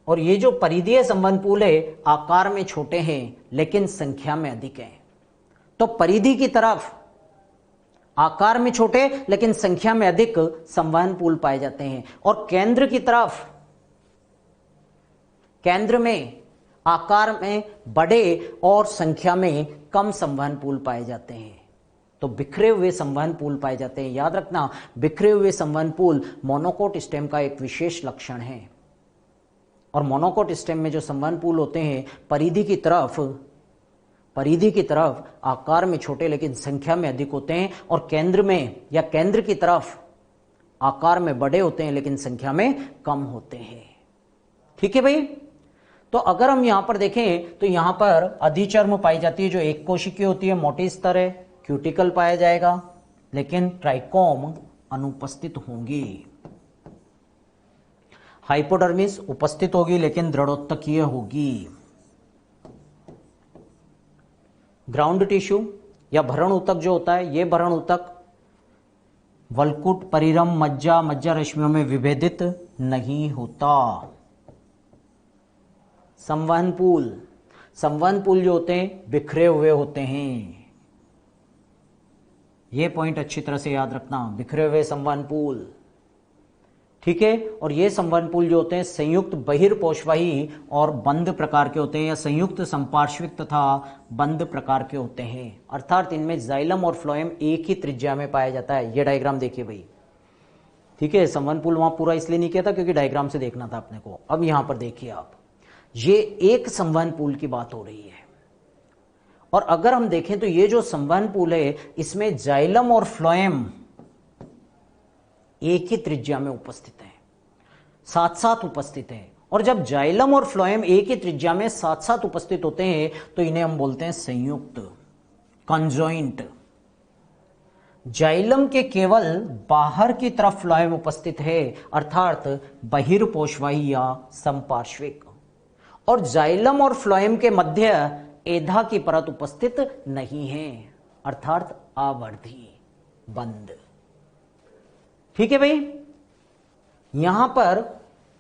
और ये जो परिधीय संवहन पूल है आकार में छोटे हैं लेकिन संख्या में अधिक हैं। तो परिधि की तरफ आकार में छोटे लेकिन संख्या में अधिक संवहन पूल पाए जाते हैं, और केंद्र की तरफ, केंद्र में आकार में बड़े और संख्या में कम संवहन पूल पाए जाते हैं। तो बिखरे हुए संवहन पूल पाए जाते हैं। याद रखना, बिखरे हुए संवहन पूल मोनोकोट स्टेम का एक विशेष लक्षण है। और मोनोकोट स्टेम में जो संवहन पूल होते हैं परिधि की तरफ आकार में छोटे लेकिन संख्या में अधिक होते हैं, और केंद्र में या केंद्र की तरफ आकार में बड़े होते हैं लेकिन संख्या में कम होते हैं, ठीक है भाई। तो अगर हम यहां पर देखें तो यहां पर अधिचर्म पाई जाती है जो एक कोशिकीय होती है, मोटी स्तर है, क्यूटिकल पाया जाएगा, लेकिन ट्राइकोम अनुपस्थित होंगी। हाइपोडर्मिस उपस्थित होगी लेकिन दृढ़ोत्तकीय होगी। ग्राउंड टिश्यू या भ्रूण ऊतक जो होता है, यह भ्रूण ऊतक वल्कुट, परिरम, मज्जा, मज्जा रश्मियों में विभेदित नहीं होता। संवहन पूल जो होते हैं बिखरे हुए होते हैं। यह पॉइंट अच्छी तरह से याद रखना, बिखरे हुए संवहन पूल। ठीक है। और ये संवहनपूल जो होते हैं संयुक्त बहिर्पोषवाही और बंद प्रकार के होते हैं, या संयुक्त संपार्श्विक तथा बंद प्रकार के होते हैं। अर्थात इनमें जाइलम और फ्लोएम एक ही त्रिज्या में पाया जाता है। ये डायग्राम देखिए भाई, ठीक है। संवहनपूल वहां पूरा इसलिए नहीं किया था क्योंकि डायग्राम से देखना था अपने को। अब यहां पर देखिए आप, ये एक संवहनपूल की बात हो रही है। और अगर हम देखें तो ये जो संवहनपूल है इसमें जाइलम और फ्लोएम एक ही त्रिज्या में उपस्थित है, साथ साथ उपस्थित है। और जब जाइलम और फ्लोएम एक ही त्रिज्या में साथ साथ उपस्थित होते हैं तो इन्हें हम बोलते हैं संयुक्त, कंजॉइंट। जाइलम के केवल बाहर की तरफ फ्लोएम उपस्थित है, अर्थात बहिर्पोषवाही या संपार्श्विक। और जाइलम और फ्लोएम के मध्य एधा की परत उपस्थित नहीं है, अर्थात आवर्धी, बंद। ठीक है भाई। यहां पर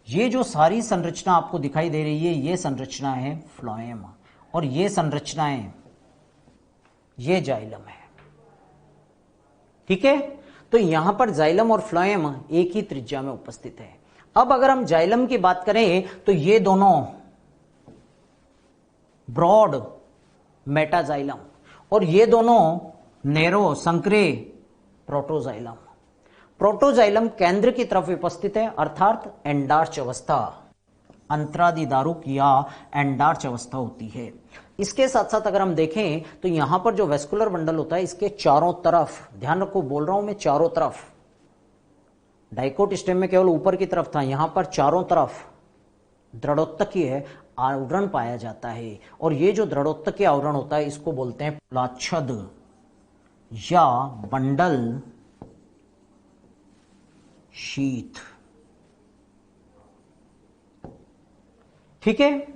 ये जो सारी संरचना आपको दिखाई दे रही है, ये संरचना है फ्लोएम, और ये संरचनाएं ये जाइलम है। ठीक है। तो यहां पर जाइलम और फ्लोएम एक ही त्रिज्या में उपस्थित है। अब अगर हम जाइलम की बात करें तो ये दोनों ब्रॉड मेटाजाइलम और ये दोनों नैरो संकरे प्रोटोजाइलम। प्रोटोजाइलम केंद्र की तरफ उपस्थित है, अर्थात एंडार्च अवस्था, अंतरादिदारुक या एंडार्च अवस्था होती है। इसके साथ साथ अगर हम देखें तो यहां पर जो वेस्कुलर बंडल होता है इसके चारों तरफ, ध्यान रखो बोल रहा हूं मैं चारों तरफ, डाइकोट स्टेम में केवल ऊपर की तरफ था, यहां पर चारों तरफ दृढ़ोत्तकीय आवरण पाया जाता है। और ये जो दृढ़ोत्तकीय आवरण होता है इसको बोलते हैं प्लाच्छद या बंडल शीथ। ठीक है।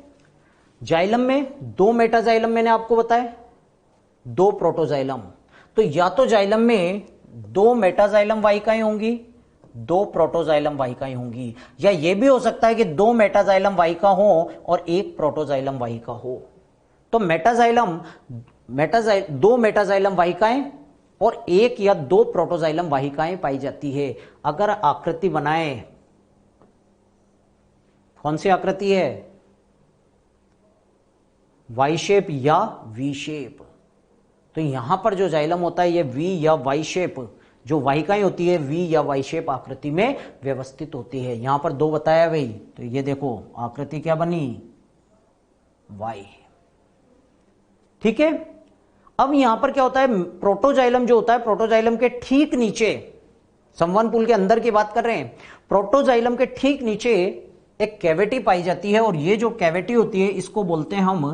जाइलम में दो मेटाजाइलम मैंने आपको बताया, दो प्रोटोजाइलम। तो या तो जाइलम में दो मेटाजाइलम वाहिकाएं होंगी, दो प्रोटोजाइलम वाहिकाएं होंगी, या यह भी हो सकता है कि दो मेटाजाइलम वाहिका हो और एक प्रोटोजाइलम वाहिका हो। तो दो मेटाजाइलम वाहिकाएं और एक या दो प्रोटोजाइलम वाहिकाएं पाई जाती है। अगर आकृति बनाएं, कौन सी आकृति है, वाई शेप या वी शेप। तो यहां पर जो जाइलम होता है ये वी या वाई शेप, जो वाहिकाएं होती है वी या वाई शेप आकृति में व्यवस्थित होती है। यहां पर दो बताया भाई, तो ये देखो आकृति क्या बनी, वाई। ठीक है। अब यहां पर क्या होता है, प्रोटोजाइलम जो होता है, प्रोटोजाइलम के ठीक नीचे, संवहनपूल के अंदर की बात कर रहे हैं, प्रोटोजाइलम के ठीक नीचे एक कैविटी पाई जाती है। और ये जो कैविटी होती है इसको बोलते हैं हम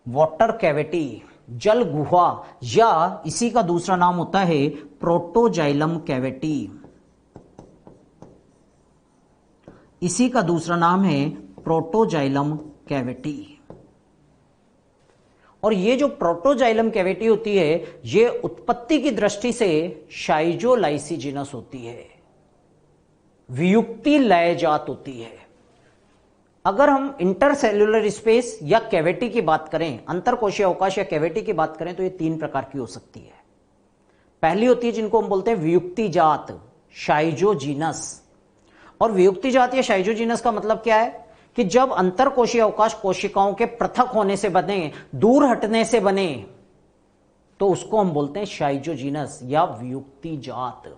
वाटर कैविटी, जल गुहा, या इसी का दूसरा नाम होता है प्रोटोजाइलम कैविटी। इसी का दूसरा नाम है प्रोटोजाइलम कैविटी। और ये जो प्रोटोजाइलम कैविटी होती है ये उत्पत्ति की दृष्टि से शाइजोलाइसिजिनस होती है, वियुक्ति लयजात होती है। अगर हम इंटरसेल्युलर स्पेस या कैविटी की बात करें, अंतरकोशीय अवकाश या कैविटी की बात करें, तो ये तीन प्रकार की हो सकती है। पहली होती है जिनको हम बोलते हैं वियुक्ति जात, शाइजोजीनस। और वियुक्ति जात या शाइजोजीनस का मतलब क्या है कि जब अंतरकोशीय अवकाश कोशिकाओं के पृथक होने से बने, दूर हटने से बने, तो उसको हम बोलते हैं शाइजोजीनस या वियुक्ति जात,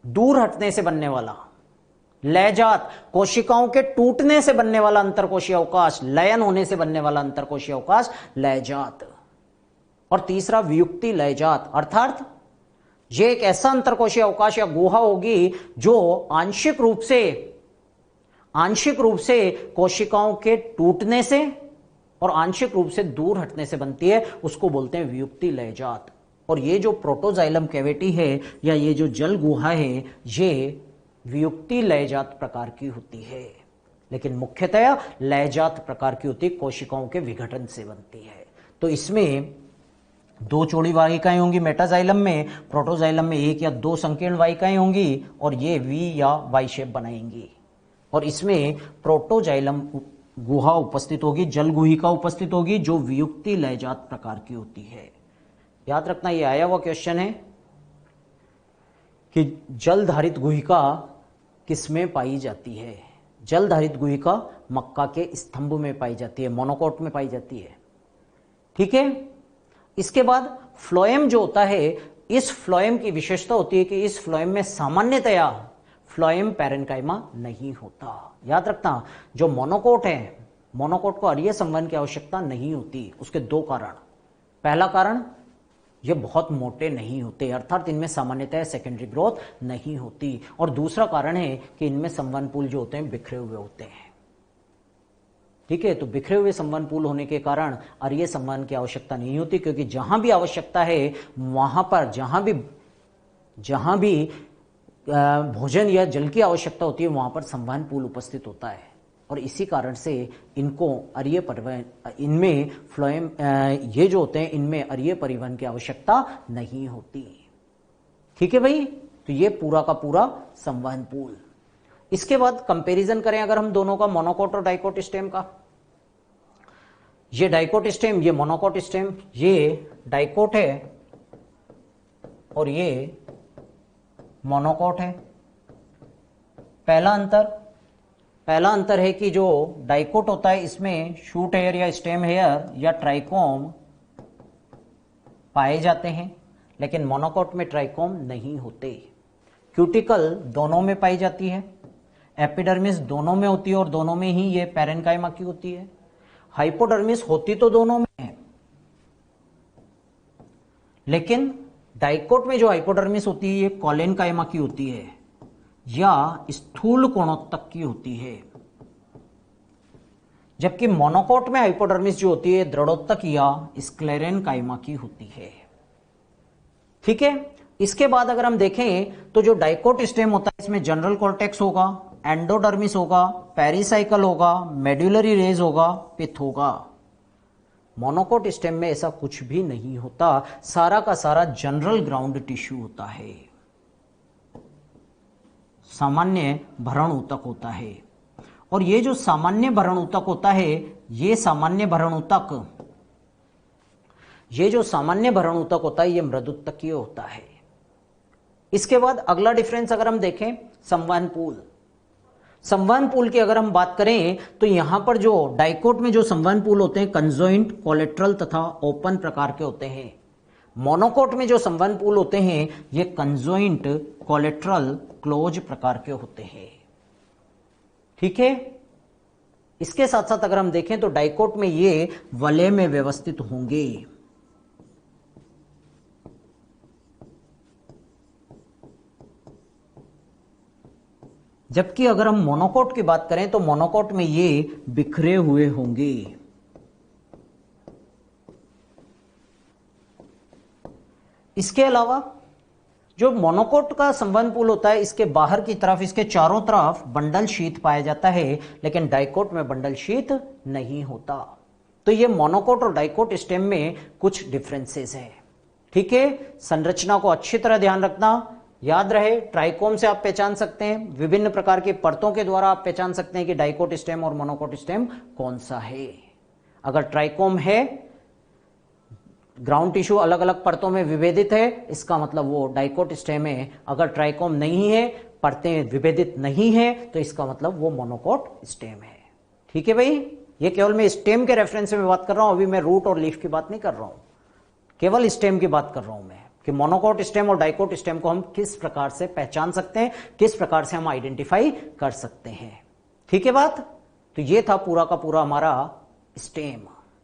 दूर हटने से बनने वाला। लयजात, कोशिकाओं के टूटने से बनने वाला अंतरकोशीय अवकाश, लयन होने से बनने वाला अंतरकोशीय अवकाश लयजात। और तीसरा वियुक्ति लयजात, अर्थात ये एक ऐसा अंतरकोशीय अवकाश या गुहा होगी जो आंशिक रूप से कोशिकाओं के टूटने से और आंशिक रूप से दूर हटने से बनती है, उसको बोलते हैं वियुक्ति लयजात। और ये जो प्रोटोजाइलम कैविटी है या ये जो जल गुहा है ये वियुक्ति लयजात प्रकार की होती है, लेकिन मुख्यतया लयजात प्रकार की होती है, कोशिकाओं के विघटन से बनती है। तो इसमें दो चौड़ी वाहिकाएं होंगी मेटाजाइलम में, प्रोटोजाइलम में एक या दो संकीर्ण वाहिकाएं होंगी और ये वी या वाई शेप बनाएंगी। और इसमें प्रोटोजाइलम गुहा उपस्थित होगी, जल गुहिका उपस्थित होगी जो वियुक्ति लयजात प्रकार की होती है। याद रखना, ये आया हुआ क्वेश्चन है कि जल धारित गुहिका किसमें पाई जाती है? जलधारित गुहिका मक्का के स्तंभ में पाई जाती है, मोनोकोट में पाई जाती है। ठीक है। इसके बाद फ्लोएम जो होता है, इस फ्लोएम की विशेषता होती है कि इस फ्लोएम में सामान्यतया फ्लोएम पैरेन्काइमा नहीं होता। याद रखना, जो मोनोकोट है, मोनोकोट को अरीय संवहन की आवश्यकता नहीं होती। उसके दो कारण, पहला कारण ये बहुत मोटे नहीं होते, अर्थात इनमें सामान्यतः सेकेंडरी ग्रोथ नहीं होती, और दूसरा कारण है कि इनमें संवहन पुल जो होते हैं बिखरे हुए होते हैं। ठीक है, तो बिखरे हुए संवहन पुल होने के कारण अरीय संवहन की आवश्यकता नहीं होती, क्योंकि जहां भी आवश्यकता है वहां पर जहां भी भोजन या जल की आवश्यकता होती है वहां पर संवहन पुल उपस्थित होता है, और इसी कारण से इनको अरीय परिवहन, इनमें फ्लोएम ये जो होते हैं इनमें अरीय परिवहन की आवश्यकता नहीं होती। ठीक है भाई, तो ये पूरा का पूरा संवहन पुल। इसके बाद कंपैरिजन करें अगर हम दोनों का, मोनोकोट और डाइकोट स्टेम का। ये डाइकोट स्टेम, ये मोनोकोट स्टेम, ये डाइकोट है और ये मोनोकोट है। पहला अंतर है कि जो डाइकोट होता है इसमें शूट हेयर या स्टेम हेयर या ट्राइकोम पाए जाते हैं, लेकिन मोनोकोट में ट्राइकोम नहीं होते। क्यूटिकल दोनों में पाई जाती है, एपिडर्मिस दोनों में होती है और दोनों में ही ये पैरेन्काइमा की होती है। हाइपोडर्मिस होती तो दोनों में है, लेकिन डाइकोट में जो हाइपोडर्मिस होती है ये कॉलेनकाइमा की होती है या स्थूल कोणोत्तक की होती है, जबकि मोनोकोट में हाइपोडर्मिस जो होती है दृढ़ोत्तक या स्क्लेरेनकाइमा की होती है। ठीक है। इसके बाद अगर हम देखें तो जो डाइकोट स्टेम होता है इसमें जनरल कॉर्टेक्स होगा, एंडोडर्मिस होगा, पेरिसाइकल होगा, मेड्यूलरी रेज होगा, पिथ होगा। मोनोकोट स्टेम में ऐसा कुछ भी नहीं होता, सारा का सारा जनरल ग्राउंड टिश्यू होता है, सामान्य भरण ऊतक होता है। और ये जो सामान्य भरण ऊतक होता है, ये सामान्य भरण ऊतक होता है, ये मृदुत्तकीय होता है। इसके बाद अगला डिफरेंस अगर हम देखें, संवहन पुल की अगर हम बात करें तो यहां पर जो डाइकोट में जो संवहन पुल होते हैं कंजोइंट, कोलेट्रल तथा ओपन प्रकार के होते हैं। मोनोकोट में जो संवहन पुल होते हैं ये कंजोइंट, कोलेट्रल, क्लोज प्रकार के होते हैं। ठीक है। इसके साथ साथ अगर हम देखें तो डाइकोट में ये वलय में व्यवस्थित होंगे। जबकि अगर हम मोनोकोट की बात करें तो मोनोकोट में ये बिखरे हुए होंगे। इसके अलावा जो मोनोकोट का संवहन पुल होता है इसके बाहर की तरफ, इसके चारों तरफ बंडल शीथ पाया जाता है, लेकिन डाइकोट में बंडल शीथ नहीं होता। तो ये मोनोकोट और डाइकोट स्टेम में कुछ डिफरेंसेस है। ठीक है। संरचना को अच्छी तरह ध्यान रखना, याद रहे ट्राइकोम से आप पहचान सकते हैं, विभिन्न प्रकार की परतों के द्वारा आप पहचान सकते हैं कि डाइकोट स्टेम और मोनोकोट स्टेम कौन सा है। अगर ट्राइकोम है, ग्राउंड टिश्यू अलग अलग परतों में विभेदित है, इसका मतलब वो डाइकोट स्टेम है। अगर ट्राइकोम नहीं है, परतें विभेदित नहीं है, तो इसका मतलब वो मोनोकोट स्टेम है। ठीक है भाई, ये केवल मैं स्टेम के रेफरेंस में बात कर रहा हूं, अभी मैं रूट और लीफ की बात नहीं कर रहा हूं, केवल स्टेम की बात कर रहा हूं मैं, कि मोनोकोट स्टेम और डाइकोट स्टेम को हम किस प्रकार से पहचान सकते हैं, किस प्रकार से हम आइडेंटिफाई कर सकते हैं। ठीक है बात। तो ये था पूरा का पूरा हमारा स्टेम।